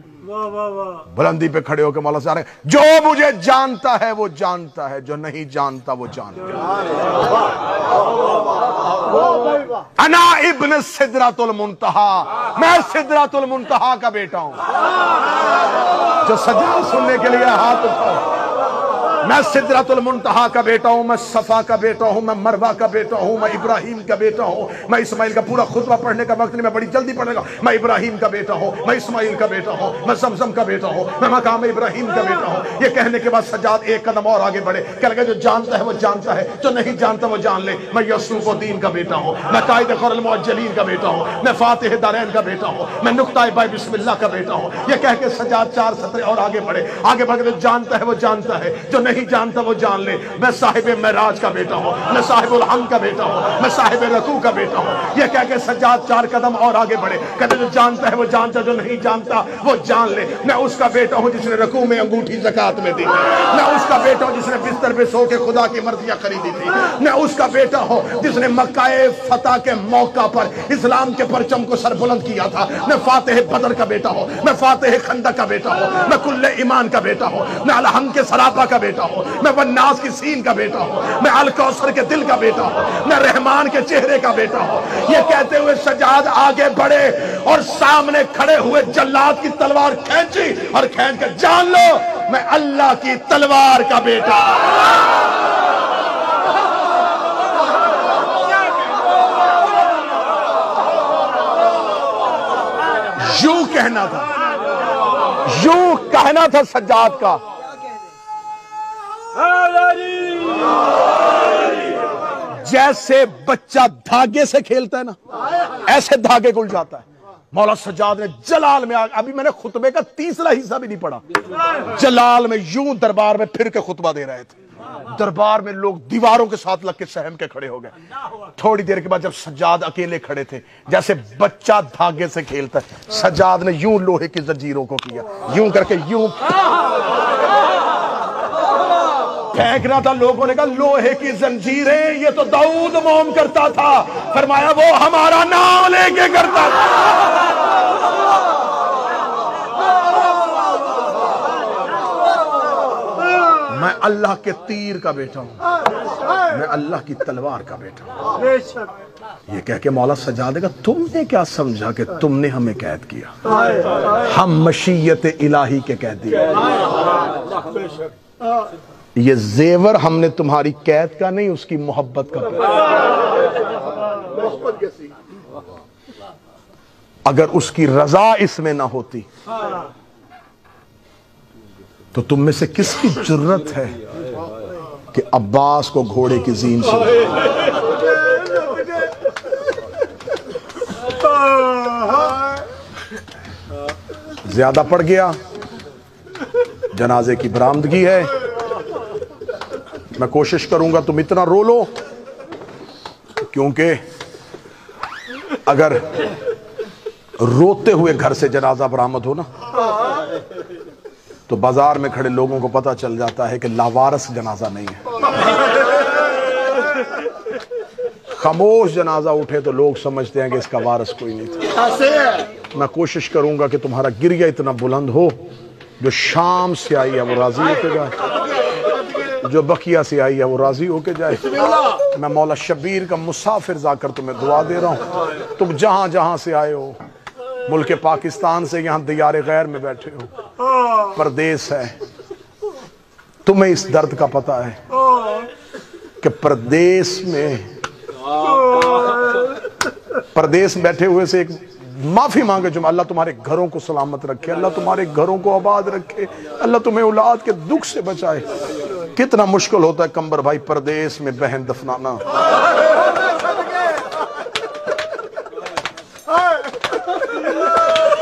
بلندی پہ کھڑے ہو کے مولا سجاد، جو مجھے جانتا ہے وہ جانتا ہے، جو نہیں جانتا وہ جانتا ہے۔ انا ابن سدرۃ المنتہا، میں سدرۃ المنتہا کا بیٹا ہوں۔ جو سجاد سننے کے لیے ہاتھ اٹھاؤ۔ میں سدرۃ المنتہا کا بیٹا ہوں، میں صفا کا بیٹا ہوں، میں مروہ کا بیٹا ہوں، میں ابراہیم کا بیٹا ہوں۔ میں اسماعیل کا پورا خطبہ پڑھنے کا وقت نہیں، میں بڑی جلدی پڑھنے گا۔ میں ابراہیم کا بیٹا ہوں، میں اسماعیل کا بیٹا ہوں، میں زمزم کا بیٹا ہوں، میں مقام ابراہیم کا بیٹا ہوں۔ یہ کہنے کے بعد سجاد ایک قدم اور آگے بڑھے، کہنے لگا جو جانتا ہے وہ جانتا ہے، جو نہیں جانتا وہ جان لے۔ میں یوسف الدین کا بیٹا ہوں، میں قائد خور المعجلین کا بیٹا ہوں، میں فاتح دارین کا بیٹا ہوں، میں نقطہ بائے بسم اللہ کا بیٹا ہوں۔ یہ کہہ کے سجاد 4 سطریں اور آگے بڑھے، آگے بڑھ کے جو جانتا ہے وہ جانتا ہے، جو نہیں جانتا وہ جان لے۔ میں صاحب معراج کا بیٹا ہوں، میں صاحب الحمد کا بیٹا ہوں، میں صاحب رکوع کا بیٹا ہوں۔ یہ کہہ کے سجاد 4 قدم اور آگے بڑھے، کہتے جو جانتا ہے وہ جانتا ہے، جو نہیں جانتا وہ جان لے۔ میں اس کا بیٹا ہوں جس نے رکوع میں انگوٹھی زکات میں دی، میں اس کا بیٹا ہوں جس نے بستر پہ سو کے خدا کی مرضیاں خریدی تھی، میں اس کا بیٹا ہوں جس نے مکہ فتح کے موقع پر اسلام کے پرچم کو سر بلند کیا تھا۔ میں فاتح بدر کا بیٹا ہوں، میں فاتح خندق کا بیٹا ہوں، میں کل ایمان کا بیٹا ہوں، میں الحمد کے سراپا کا بیٹا ہوں، میں والناس کی سین کا بیٹا ہوں، میں الکوثر کے دل کا بیٹا ہوں، میں رحمان کے چہرے کا بیٹا ہوں۔ یہ کہتے ہوئے سجاد آگے بڑھے اور سامنے کھڑے ہوئے جلاد کی تلوار کھینچی اور کھینچ کر جان لو میں اللہ کی تلوار کا بیٹا۔ یوں کہنا تھا، یوں کہنا تھا سجاد کا، جیسے بچہ دھاگے سے کھیلتا ہے نا، ایسے دھاگے کو الجھاتا ہے۔ مولا سجاد نے جلال میں، ابھی میں نے خطبے کا تیسرا حصہ بھی نہیں پڑھا، جلال میں یوں دربار میں پھر کے خطبہ دے رہے تھے۔ دربار میں لوگ دیواروں کے ساتھ لگ کے سہم کے کھڑے ہو گئے۔ تھوڑی دیر کے بعد جب سجاد اکیلے کھڑے تھے، جیسے بچہ دھاگے سے کھیلتا ہے، سجاد نے یوں لوہے کی زنجیروں کو کیا، یوں کر کے یوں پھینکنا تھا۔ لوگوں نے کہا لوہے کی زنجیریں یہ تو داؤد موم کرتا تھا، فرمایا وہ ہمارا نام لے کے کرتا تھا۔ میں اللہ کے تیر کا بیٹا ہوں، میں اللہ کی تلوار کا بیٹا ہوں۔ یہ کہہ کے مولا سجاد نے کہا تم نے کیا سمجھا کہ تم نے ہمیں قید کیا؟ ہم مشیت الہی کے قیدی ہیں۔ یہ زیور ہم نے تمہاری قید کا نہیں، اس کی محبت کا۔ اگر اس کی رضا اس میں نہ ہوتی تو تم میں سے کس کی جرت ہے کہ عباس کو گھوڑے کی زین سے زیادہ پڑ گیا؟ جنازے کی برآمدگی ہے، میں کوشش کروں گا تم اتنا رو لو، کیونکہ اگر روتے ہوئے گھر سے جنازہ برآمد ہو نا تو بازار میں کھڑے لوگوں کو پتہ چل جاتا ہے کہ لاوارث جنازہ نہیں ہے۔ خاموش جنازہ اٹھے تو لوگ سمجھتے ہیں کہ اس کا وارث کوئی نہیں تھا۔ میں کوشش کروں گا کہ تمہارا گریہ اتنا بلند ہو، جو شام سے آئی ہے وہ راضی ہو کے جائے، جو بقیہ سے آئی ہے وہ راضی ہو کے جائے۔ میں مولا شبیر کا مسافر جا کر تمہیں دعا دے رہا ہوں، تم جہاں جہاں سے آئے ہو، ملک پاکستان سے یہاں دیار غیر میں بیٹھے ہو، پردیس ہے، تمہیں اس درد کا پتہ ہے کہ پردیس بیٹھے ہوئے سے ایک معافی مانگے، جو اللہ تمہارے گھروں کو سلامت رکھے، اللہ تمہارے گھروں کو آباد رکھے، اللہ تمہیں اولاد کے دکھ سے بچائے۔ کتنا مشکل ہوتا ہے کمبر بھائی پردیس میں بہن دفنانا،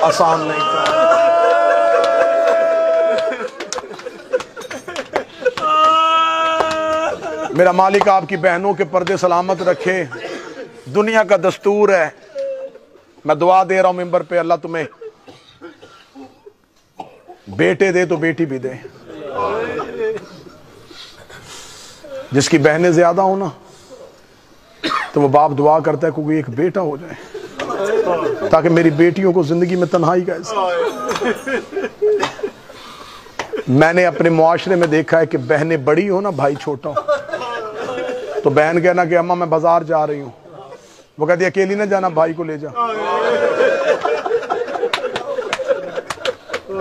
آسان نہیں تھا۔ میرا مالک آپ کی بہنوں کے پردے سلامت رکھے، دنیا کا دستور ہے۔ میں دعا دے رہا ہوں ممبر پہ، اللہ تمہیں بیٹے دے تو بیٹی بھی دے، جس کی بہنیں زیادہ ہو نا تو وہ باپ دعا کرتا ہے کوئی ایک بیٹا ہو جائے تاکہ میری بیٹیوں کو زندگی میں تنہائی کا احساس۔ میں نے اپنے معاشرے میں دیکھا ہے کہ بہنیں بڑی ہو نا، بھائی چھوٹا ہو، تو بہن کہنا کہ اماں میں بازار جا رہی ہوں، وہ کہتی اکیلی نہ جانا، بھائی کو لے جا۔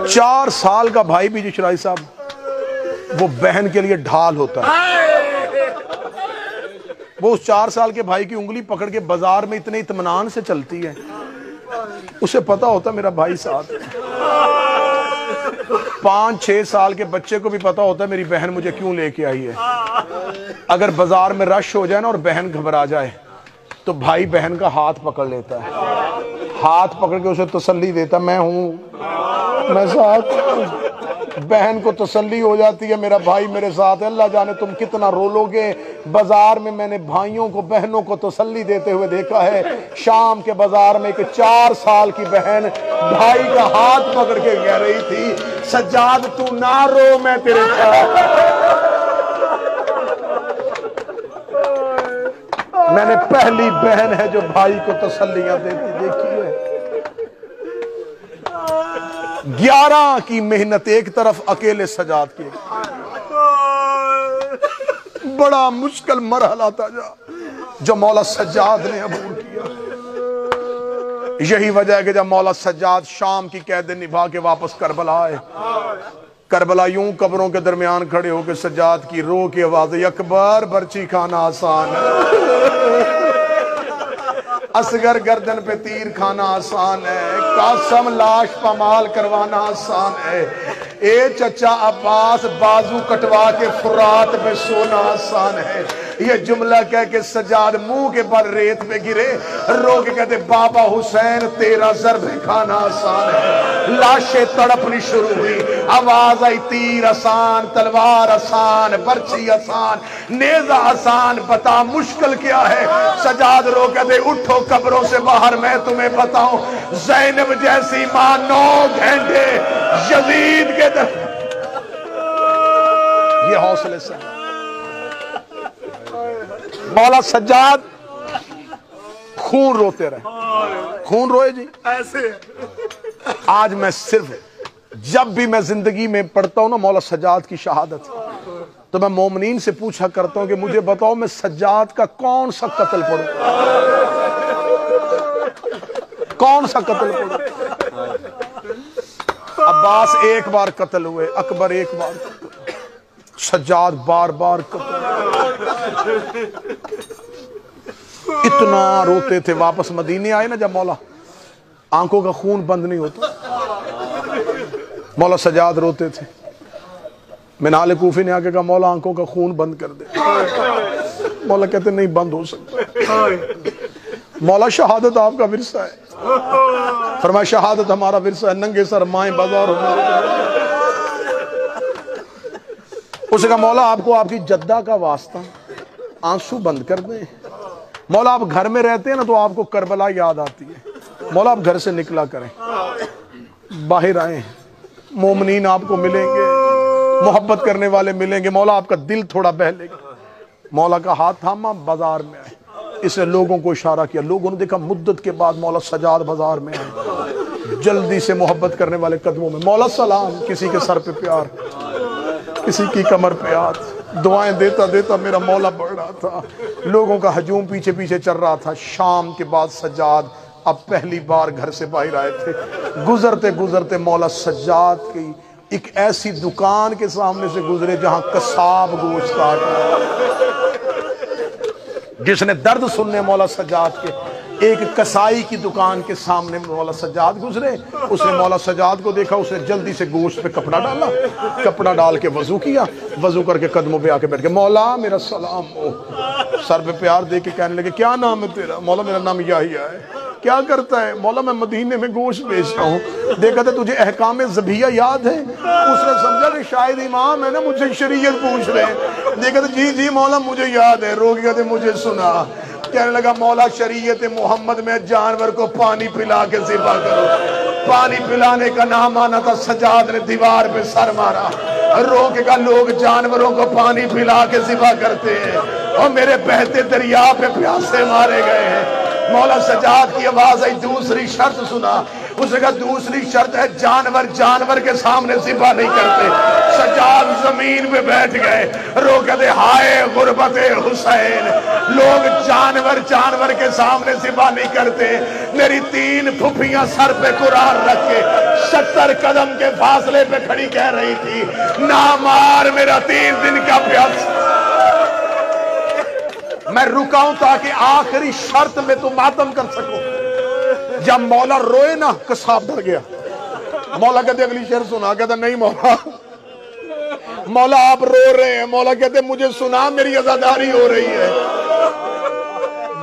4 سال کا بھائی بھی شرائی صاحب وہ بہن کے لیے ڈھال ہوتا ہے۔ وہ اس 4 سال کے بھائی کی انگلی پکڑ کے بازار میں اتنے اطمینان سے چلتی ہے، اسے پتا ہوتا میرا بھائی ساتھ ہے۔ 5-6 سال کے بچے کو بھی پتا ہوتا ہے میری بہن مجھے کیوں لے کے آئی ہے۔ اگر بازار میں رش ہو جائے نا اور بہن گھبرا جائے تو بھائی بہن کا ہاتھ پکڑ لیتا ہے، ہاتھ پکڑ کے اسے تسلی دیتا، میں ہوں، میں ساتھ۔ بہن کو تسلی ہو جاتی ہے میرا بھائی میرے ساتھ ہے۔ اللہ جانے تم کتنا رو لو گے۔ بازار میں میں نے بھائیوں کو بہنوں کو تسلی دیتے ہوئے دیکھا ہے، شام کے بازار میں ایک 4 سال کی بہن بھائی کا ہاتھ پکڑ کے کہہ رہی تھی سجاد تو نہ رو، میں تیرے ساتھ۔ میں نے پہلی بہن ہے جو بھائی کو تسلیاں دیتی دیکھی ہے۔ 11 کی محنت ایک طرف، اکیلے سجاد کی، بڑا مشکل مرحلہ تھا جو مولا سجاد نے عبور کیا۔ یہی وجہ ہے کہ جب مولا سجاد شام کی قید نبھا کے واپس کربلا آئے، کربلا یوں قبروں کے درمیان کھڑے ہو کے سجاد کی رو کی آواز، اکبر برچی کھانا آسان ہے، اصغر گردن پہ تیر کھانا آسان ہے، قاسم لاش پامال کروانا آسان ہے، اے چچا عباس بازو کٹوا کے فرات پہ سونا آسان ہے۔ یہ جملہ کہہ کے سجاد منہ کے بل ریت پہ گرے، رو کے کہتے بابا حسین تیرا ضرب کھانا آسان ہے۔ لاشیں تڑپنی شروع ہوئی، آواز آئی تیر آسان، تلوار آسان، برچی آسان، نیزہ آسان، بتا مشکل کیا ہے؟ سجاد رو کہتے اٹھو قبروں سے باہر، میں تمہیں بتاؤں زینب جیسی ماں 9 گھنٹے یزید کے یہ حوصلے سے مولا سجاد خون روتے رہے، خون روئے جی ایسے۔ آج میں صرف جب بھی میں زندگی میں پڑھتا ہوں نا مولا سجاد کی شہادت، تو میں مومنین سے پوچھا کرتا ہوں کہ مجھے بتاؤ میں سجاد کا کون سا قتل پڑھوں، کون سا قتل پڑھوں؟ عباس ایک بار قتل ہوئے، اکبر ایک بار قتل ہوئے، سجاد بار بار اتنا روتے تھے. واپس مدینے آئے نا جب مولا, آنکھوں کا خون بند نہیں ہوتا. مولا سجاد روتے تھے. منال کوفی نے آ کے کہا مولا آنکھوں کا خون بند کر دے. مولا کہتے نہیں بند ہو سکتا. مولا شہادت آپ کا ورثہ ہے. فرمایا شہادت ہمارا ورثہ ہے. ننگے سر مائیں بازار ہونا. اس نے کہا مولا آپ کو آپ کی جدہ کا واسطہ, آنسو بند کر دیں. مولا آپ گھر میں رہتے ہیں نا تو آپ کو کربلا یاد آتی ہے. مولا آپ گھر سے نکلا کریں, باہر آئیں, مومنین آپ کو ملیں گے, محبت کرنے والے ملیں گے. مولا آپ کا دل تھوڑا بہلے گا. مولا کا ہاتھ تھاما, بازار میں آئے. اس نے لوگوں کو اشارہ کیا. لوگوں نے دیکھا مدت کے بعد مولا سجاد بازار میں آئے. جلدی سے محبت کرنے والے قدموں میں مولا سلام. کسی کے سر پہ پیار, کسی کی کمر پہ ہاتھ. دعائیں دیتا دیتا میرا مولا بڑھ رہا تھا. لوگوں کا ہجوم پیچھے پیچھے چل رہا تھا. شام کے بعد سجاد اب پہلی بار گھر سے باہر آئے تھے. گزرتے گزرتے مولا سجاد کی ایک ایسی دکان کے سامنے سے گزرے جہاں قصاب گوشت کاٹ رہا. جس نے درد سننے مولا سجاد کے, ایک کسائی کی دکان کے سامنے مولا سجاد گزرے. اس نے مولا سجاد کو دیکھا. اس نے جلدی سے گوشت پہ کپڑا ڈالا, کپڑا ڈال کے وضو کیا. وضو کر کے قدموں پہ آ کے بیٹھ گئے. مولا میرا سلام. سر پہ پیار دے کے کہنے لگے کیا نام ہے تیرا؟ مولا میرا نام یحییٰ ہے. کیا کرتا ہے؟ مولا میں مدینے میں گوشت بیچتا ہوں. دیکھا تھا تجھے احکام ذبیحہ یاد ہے؟ اس نے سمجھا کہ شاید امام ہے نا, مجھے شریعت پوچھ رہے ہیں. دیکھا تھا جی جی مولا مجھے یاد ہے. رو گیا تھا مجھے سنا. کہنے لگا مولا شریعت محمد میں جانور کو پانی پلا کے ذبح کرو. پانی پلانے کا نام آنا تھا. سجاد نے دیوار پہ سر مارا. رو کے کہا لوگ جانوروں کو پانی پلا کے ذبح کرتے ہیں اور میرے بہتے دریا پہ پیاسے مارے گئے ہیں. مولا سجاد کی آواز آئی, دوسری شرط سنا. اس نے کہا دوسری شرط ہے جانور جانور کے سامنے ذبح نہیں کرتے. سجاد زمین پہ بیٹھ گئے. رو کہتے ہائے غربت حسین, لوگ جانور جانور کے سامنے ذبح نہیں کرتے. میری 3 پھپھیاں سر پہ قرآن رکھ کے 70 قدم کے فاصلے پہ کھڑی کہہ رہی تھی نہ مار میرا 3 دن کا پیاس. میں رکا ہوں تاکہ آخری شرط میں تو ماتم کر سکوں. جب مولا روئے نا قصاب ڈر گیا. مولا کہتے اگلی شعر سنا. کہتا نہیں مولا, مولا آپ رو رہے ہیں. مولا کہتے مجھے سنا, میری عزاداری ہو رہی ہے,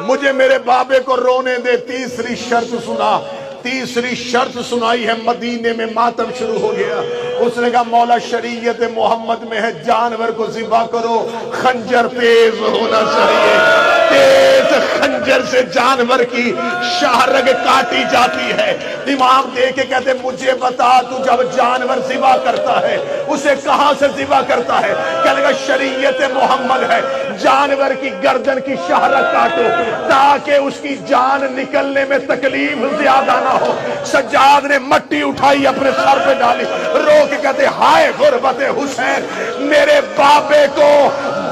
مجھے میرے بابے کو رونے دے. تیسری شرط سنا. تیسری شرط سنائی ہے. مدینے میں ماتم شروع ہو گیا. اس نے کہا مولا شریعت محمد میں ہے جانور کو ذبح کرو, خنجر تیز ہونا چاہیے. تیز خنجر سے جانور کی شاہرگ کاٹی جاتی ہے. امام دے کے کہتے مجھے بتا تو جب جانور ذبح کرتا ہے اسے کہاں سے ذبح کرتا ہے؟ کہنے لگا شریعت محمد ہے جانور کی گردن کی شاہرگ کاٹو تاکہ اس کی جان نکلنے میں تکلیف زیادہ نہ ہو. سجاد نے مٹی اٹھائی اپنے سر پہ ڈالی. رو کے کہتے ہائے غربت حسین, میرے بابے کو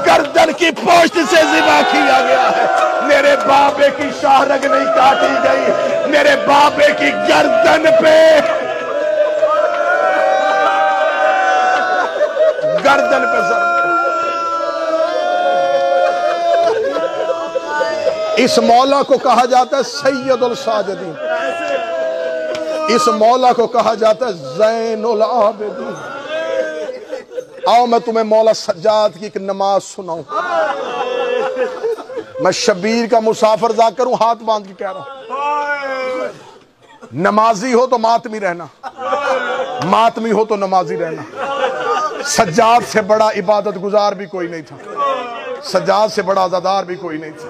گردن کی پوشت سے ذبح کیا گیا ہے. میرے بابے کی شاہرگ نہیں کاٹی گئی, میرے بابے کی گردن پہ ضرب. اس مولا کو کہا جاتا ہے سید الساجدین. اس مولا کو کہا جاتا ہے زین العابدین. آؤ میں تمہیں مولا سجاد کی ایک نماز سناؤں. میں شبیر کا مسافر ذاکر ہوں, ہاتھ باندھ کے کہہ رہا ہوں. نمازی ہو تو ماتمی رہنا, ماتمی ہو تو نمازی رہنا. سجاد سے بڑا عبادت گزار بھی کوئی نہیں تھا, سجاد سے بڑا عزادار بھی کوئی نہیں تھا.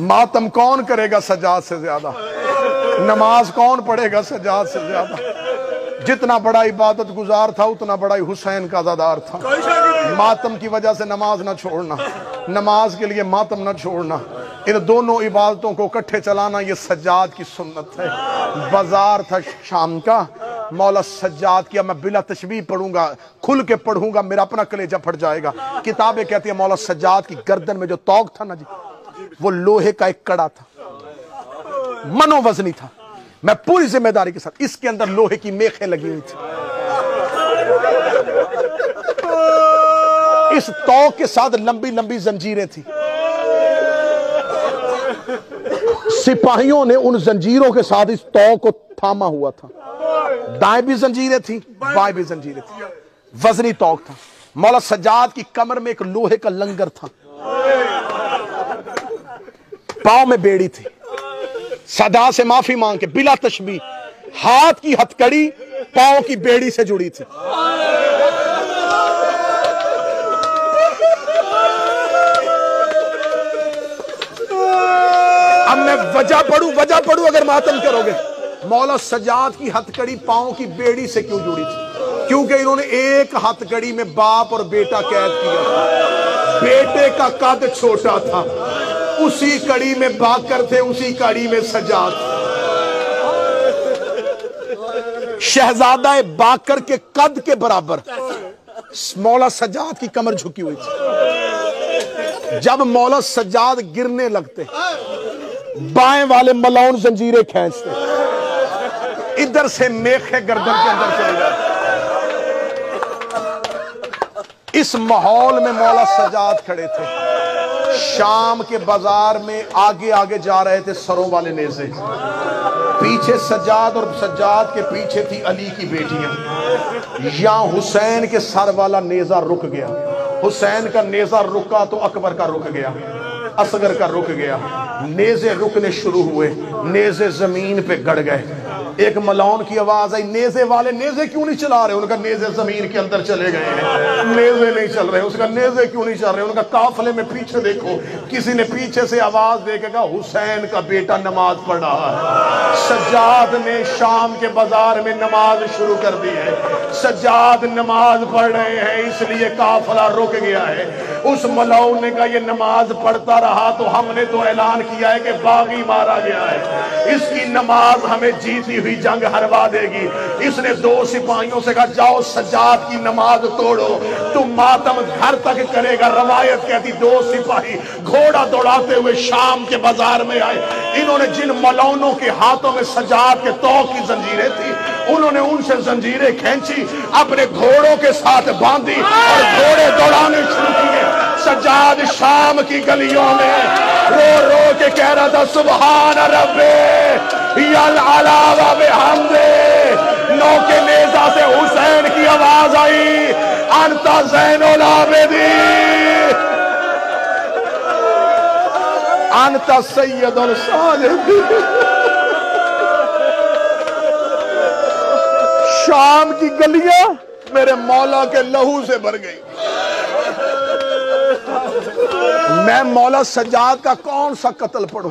ماتم کون کرے گا سجاد سے زیادہ؟ نماز کون پڑھے گا سجاد سے زیادہ؟ جتنا بڑا عبادت گزار تھا اتنا بڑا حسین کا عزادار تھا. ماتم کی وجہ سے نماز نہ چھوڑنا, نماز کے لیے ماتم نہ چھوڑنا. ان دونوں عبادتوں کو اکٹھے چلانا یہ سجاد کی سنت ہے. بازار تھا شام کا, مولا سجاد کیا. میں بلا تشبیہ پڑھوں گا, کھل کے پڑھوں گا, میرا اپنا کلیجہ پھٹ جائے گا. کتابیں کہتی ہیں مولا سجاد کی گردن میں جو توق تھا نا جی, وہ لوہے کا ایک کڑا تھا, منو وزنی تھا. میں پوری ذمہ داری کے ساتھ, اس کے اندر لوہے کی میخیں لگی ہوئی تھی. اس توق کے ساتھ لمبی لمبی زنجیریں تھیں. سپاہیوں نے ان زنجیروں کے ساتھ اس توق کو تھاما ہوا تھا. دائیں بھی زنجیریں تھیں, بائیں بھی زنجیریں تھیں. وزنی توق تھا. مولا سجاد کی کمر میں ایک لوہے کا لنگر تھا, پاؤں میں بیڑی تھی. صدا سے معافی مانگ کے بلا تشبیہ ہاتھ کی ہتھکڑی پاؤں کی بیڑی سے جڑی تھی. اب میں وجہ پڑھوں اگر ماتم کرو گے. مولا سجاد کی ہتھکڑی پاؤں کی بیڑی سے کیوں جڑی تھی؟ کیونکہ انہوں نے ایک ہتھکڑی میں باپ اور بیٹا قید کیا تھا. بیٹے کا قد چھوٹا تھا, اسی کڑی میں باکر تھے, اسی کڑی میں سجاد تھے. شہزادہ باکر کے قد کے برابر مولا سجاد کی کمر جھکی ہوئی تھی. جب مولا سجاد گرنے لگتے بائیں والے ملاؤن زنجیریں کھینچتے, ادھر سے میخے گردن کے اندر چلے جاتے. اس ماحول میں مولا سجاد کھڑے تھے. شام کے بازار میں آگے آگے جا رہے تھے سروں والے نیزے. پیچھے سجاد اور سجاد کے پیچھے تھی علی کی بیٹیاں. یہاں حسین کے سر والا نیزہ رک گیا. حسین کا نیزہ رکا تو اکبر کا رک گیا, اصغر کا رک گیا. نیزے رکنے شروع ہوئے, نیزے زمین پہ گڑ گئے. ایک ملاؤن کی آواز آئی, نیزے والے نیزے کیوں نہیں چلا رہے؟ ان کا نیزے زمین کے اندر چلے گئے ہیں, نیزے نہیں چل رہے. اس کا نیزے کیوں نہیں چل رہے؟ ان کا قافلے میں پیچھے دیکھو. کسی نے پیچھے سے آواز دے کے کہا حسین کا بیٹا نماز پڑھ رہا ہے. سجاد نے شام کے بازار میں نماز شروع کر دی ہے. سجاد نماز پڑھ رہے ہیں, اس لیے قافلہ رک گیا ہے. اس ملاؤن نے کہا یہ نماز پڑھتا رہا تو ہم نے تو اعلان کیا ہے کہ باغی مارا گیا ہے, اس کی نماز ہمیں جیتی ہوئی جنگ ہروا دے گی. اس نے دو سپاہیوں سے کہا جاؤ سجاد کی نماز توڑو, تم ماتم گھر تک کرے گا. روایت کہتی دو سپاہی گھوڑا دوڑاتے ہوئے شام کے بازار میں آئے. انہوں نے جن ملاؤنوں کے ہاتھوں میں سجاد کے توق کی زنجیریں تھی, انہوں نے ان سے زنجیریں کھینچی, اپنے گھوڑوں کے ساتھ باندھی اور گھوڑے دوڑانے شروع کیے. سجاد شام کی گلیوں میں رو رو کے کہہ رہا تھا سبحان ربی یلعلا و بحمدہ. نو کے نیزہ سے حسین کی آواز آئی انت زین العابدین انت سید الصالحین. شام کی گلیاں میرے مولا کے لہو سے بھر گئی. میں مولا سجاد کا کون سا قتل پڑھوں؟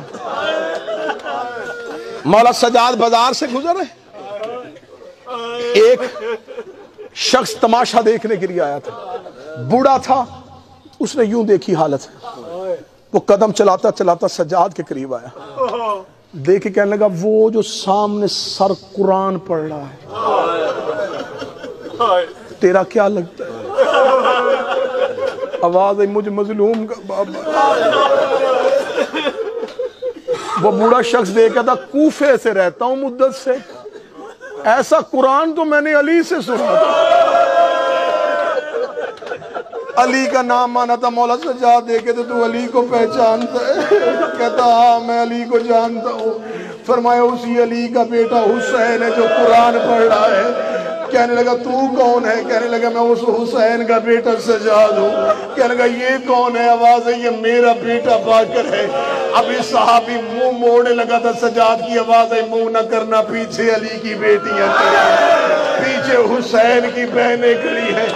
مولا سجاد بازار سے گزر رہے, ایک شخص تماشا دیکھنے کے لیے آیا تھا. بوڑھا تھا, اس نے یوں دیکھی حالت, وہ قدم چلاتا چلاتا سجاد کے قریب آیا. دیکھ کے کہنے لگا وہ جو سامنے سر قرآن پڑھ رہا ہے تیرا کیا لگتا ہے؟ آواز آئی مجھے مظلوم کا بابا. وہ بوڑھا شخص دیکھا تھا کوفے سے رہتا ہوں مدت سے, ایسا قرآن تو میں نے علی سے سنا تھا. علی کا نام مانا تھا. مولا سجاد دیکھے تو علی کو پہچانتا ہے؟ کہتا ہاں میں علی کو جانتا ہوں. فرمایا اسی علی کا بیٹا حسین ہے جو قرآن پڑھ رہا ہے. کہنے لگا تو کون ہے؟ کہنے لگا میں اس حسین کا بیٹا سجاد ہوں. کہنے لگا یہ کون ہے؟ آواز ہے یہ میرا بیٹا باکر ہے. ابھی صحابی منہ موڑنے لگا تھا, سجاد کی آواز ہے منہ نہ کرنا, پیچھے علی کی بیٹیاں کھڑی ہیں, پیچھے حسین کی بہنیں کھڑی ہیں.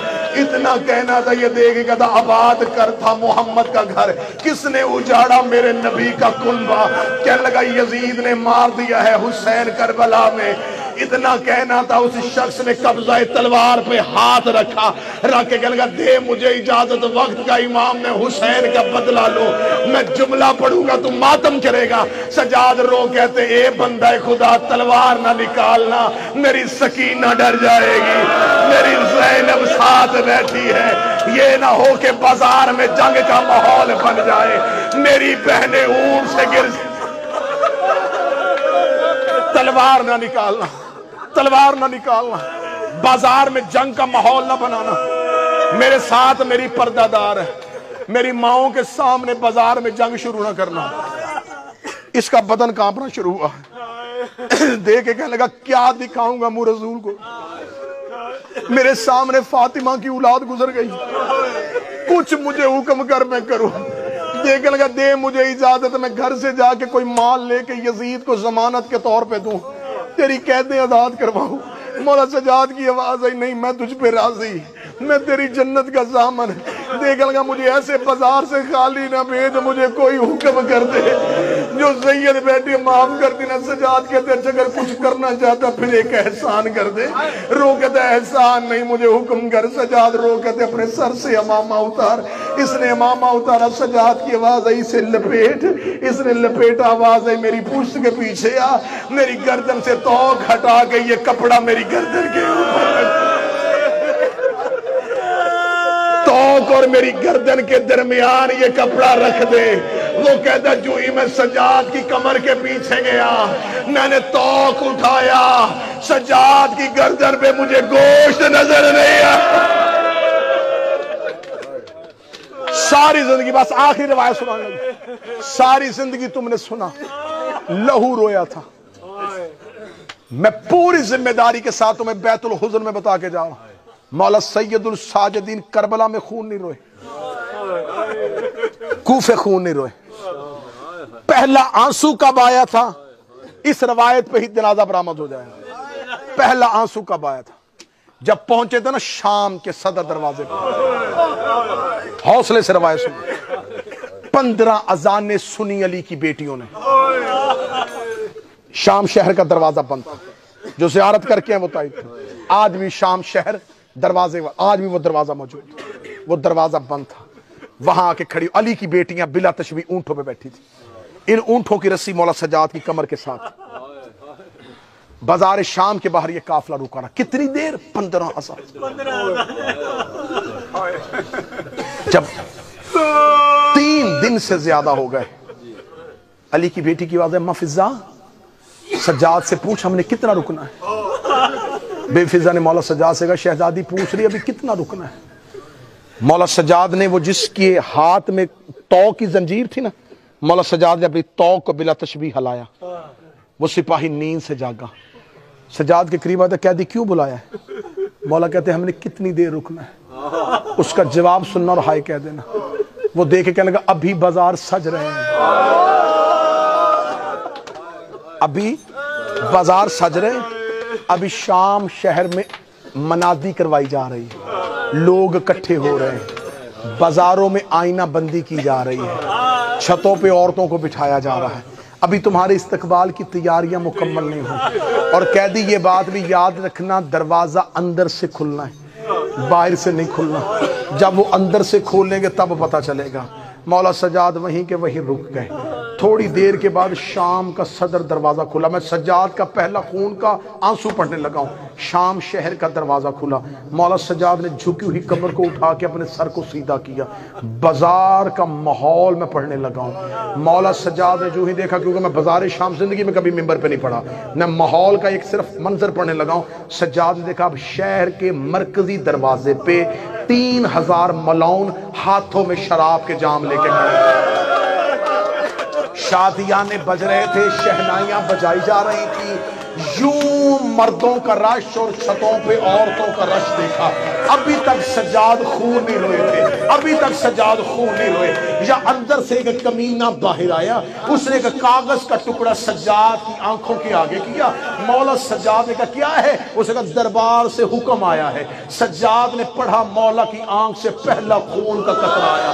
اتنا کہنا تھا, یہ دیکھے گا تھا آباد کر تھا محمد کا گھر, کس نے اجاڑا میرے نبی کا کنبہ. کہنے لگا یزید نے مار دیا ہے حسین کربلا میں. اتنا کہنا تھا, اس شخص نے قبضہ تلوار پہ ہاتھ رکھا, رکھ کے کہنے لگا دے مجھے اجازت, وقت کا امام نے حسین کا بدلہ لو. میں جملہ پڑھوں گا تو ماتم کرے گا. سجاد رو کہتے اے بندہ خدا تلوار نہ نکالنا, میری سکینہ ڈر جائے گی, میری زینب ساتھ بیٹھی ہے, یہ نہ ہو کہ بازار میں جنگ کا ماحول بن جائے, میری بہنیں اونٹ سے گر. تلوار نہ نکالنا, تلوار نہ نکالنا, بازار میں جنگ کا ماحول نہ بنانا. میرے ساتھ میری پردہ دار ہے، میری ماؤں کے سامنے بازار میں جنگ شروع نہ کرنا۔ اس کا بدن کانپنا شروع ہوا، دیکھ کے کہنے لگا کیا دکھاؤں گا منہ رسول کو، میرے سامنے فاطمہ کی اولاد گزر گئی، کچھ مجھے حکم کر میں کروں۔ دیکھنے لگا دے مجھے اجازت، میں گھر سے جا کے کوئی مال لے کے یزید کو ضمانت کے طور پہ دوں، تیری قیدیں آزاد کرواؤں۔ مولا سجاد کی آواز آئی نہیں میں تجھ پہ راضی، میں تیری جنت کا ضامن۔ دیکھنے لگا مجھے ایسے بازار سے خالی نہ بھیج، مجھے کوئی حکم کر دے۔ جو سید بیٹی معاف کر دی نا، سجاد کہتے اچھا اگر کچھ کرنا چاہتا پھر ایک احسان کر دے۔ رو کہتے احسان نہیں مجھے حکم کر۔ سجاد رو کہتے اپنے سر سے امامہ اتار۔ اس نے امامہ اتارا، سجاد کی آواز آئی اسے لپیٹ، اس نے لپیٹا، آواز آئی میری پشت کے پیچھے آ، میری گردن سے توق ہٹا کے یہ کپڑا میری گردن کے اوپر، توق اور میری گردن کے درمیان یہ کپڑا رکھ دے۔ وہ کہتا جو ہی میں سجاد کی کمر کے پیچھے گیا، میں نے توق اٹھایا، سجاد کی گردن پہ مجھے گوشت نظر نہیں آیا۔ ساری زندگی، بس آخری روایت سنانے لگی، ساری زندگی تم نے سنا لہو رویا تھا۔ میں پوری ذمہ داری کے ساتھ تمہیں بیت الحزن میں بتا کے جاؤں، مولا سید الساجدین کربلا میں خون نہیں روئے، کوفے خون نہیں روئے۔ پہلا آنسو کب آیا تھا؟ اس روایت پہ ہی جنازہ برآمد ہو جائے گا۔ پہلا آنسو کب آیا تھا؟ جب پہنچے تھے نا شام کے صدر دروازے پر۔ حوصلے سے روایت سنو، 15 اذانیں سنی علی کی بیٹیوں نے۔ شام شہر کا دروازہ بند تھا، جو زیارت کر کے ہیں وہ تائید تھا۔ آج بھی شام شہر دروازے، آج بھی وہ دروازہ موجود، وہ دروازہ بند تھا۔ وہاں آ کے کھڑی علی کی بیٹیاں بلا تشبیہ اونٹوں پہ بیٹھی تھی، ان اونٹوں کی رسی مولا سجاد کی کمر کے ساتھ۔ بازار شام کے باہر یہ قافلہ رکا رہا، کتنی دیر؟ 15 ہزار۔ جب 3 دن سے زیادہ ہو گئے، علی کی بیٹی کی آواز ہے ما فضا، سجاد سے پوچھ ہم نے کتنا رکنا ہے۔ بے فضا نے مولا سجاد سے کہا شہزادی پوچھ رہی ابھی کتنا رکنا ہے۔ مولا سجاد نے وہ جس کے ہاتھ میں توق کی زنجیر تھی نا، مولا سجاد نے اپنی توق کو بلا تشبیہ ہلایا۔ وہ سپاہی نیند سے جاگا، سجاد کے قریب آتا قیدی کیوں بلایا ہے؟ مولا کہتے ہیں ہم نے کتنی دیر رکنا ہے؟ اس کا جواب سننا اور ہائے کہہ دینا۔ وہ دیکھ کے کہنے لگا ابھی بازار سج رہے ہیں، ابھی بازار سج رہے ہیں، ابھی شام شہر میں منادی کروائی جا رہی ہے، لوگ اکٹھے ہو رہے ہیں، بازاروں میں آئینہ بندی کی جا رہی ہے، چھتوں پہ عورتوں کو بٹھایا جا رہا ہے، ابھی تمہارے استقبال کی تیاریاں مکمل نہیں ہوئی۔ اور قیدی یہ بات بھی یاد رکھنا دروازہ اندر سے کھلنا ہے، باہر سے نہیں کھلنا، جب وہ اندر سے کھولیں گے تب پتہ چلے گا۔ مولا سجاد وہیں کے وہیں رک گئے۔ تھوڑی دیر کے بعد شام کا صدر دروازہ کھلا، میں سجاد کا پہلا خون کا آنسو پڑھنے لگا ہوں۔ شام شہر کا دروازہ کھلا، مولا سجاد نے جھکی ہوئی کمر کو اٹھا کے اپنے سر کو سیدھا کیا، بازار کا ماحول میں پڑھنے لگا ہوں۔ مولا سجاد نے جو ہی دیکھا، کیونکہ میں بازار شام زندگی میں کبھی ممبر پہ نہیں پڑھا، میں ماحول کا ایک صرف منظر پڑھنے لگا ہوں۔ سجاد نے دیکھا اب شہر کے مرکزی دروازے پہ 3000 ملعون ہاتھوں میں شراب کے جام لے کے کھڑے، شادیانے بج رہے تھے، شہنائیاں بجائی جا رہی تھی، یوں مردوں کا رش اور چھتوں پہ عورتوں کا رش دیکھا۔ ابھی تک سجاد خون نہیں روئے تھے، ابھی تک سجاد خون نہیں روئے۔ یا اندر سے ایک کمینہ باہر آیا، اس نے ایک کاغذ کا ٹکڑا سجاد کی آنکھوں کے آگے کیا۔ مولا سجاد نے کہا کیا ہے؟ اس نے کہا دربار سے حکم آیا ہے۔ سجاد نے پڑھا، مولا کی آنکھ سے پہلا خون کا قطرہ آیا،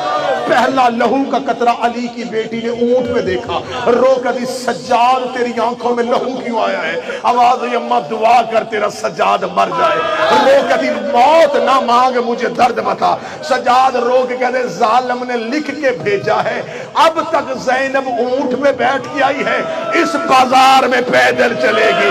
پہلا لہو کا قطرہ علی کی بیٹی نے اونٹ پہ دیکھا، رو کر دی سجاد تیری آنکھوں میں لہو کیوں آیا ہے؟ آواز ہوئی اماں دعا کر تیرا سجاد مر جائے۔ رو کر دی موت نہ مانگ مجھے درد بتا۔ سجاد رو کے کہتے ظالم نے لکھ کے بھیجا ہے، اب تک زینب اونٹ پہ بیٹھ کے آئی ہے، اس بازار میں پیدل چلے گی،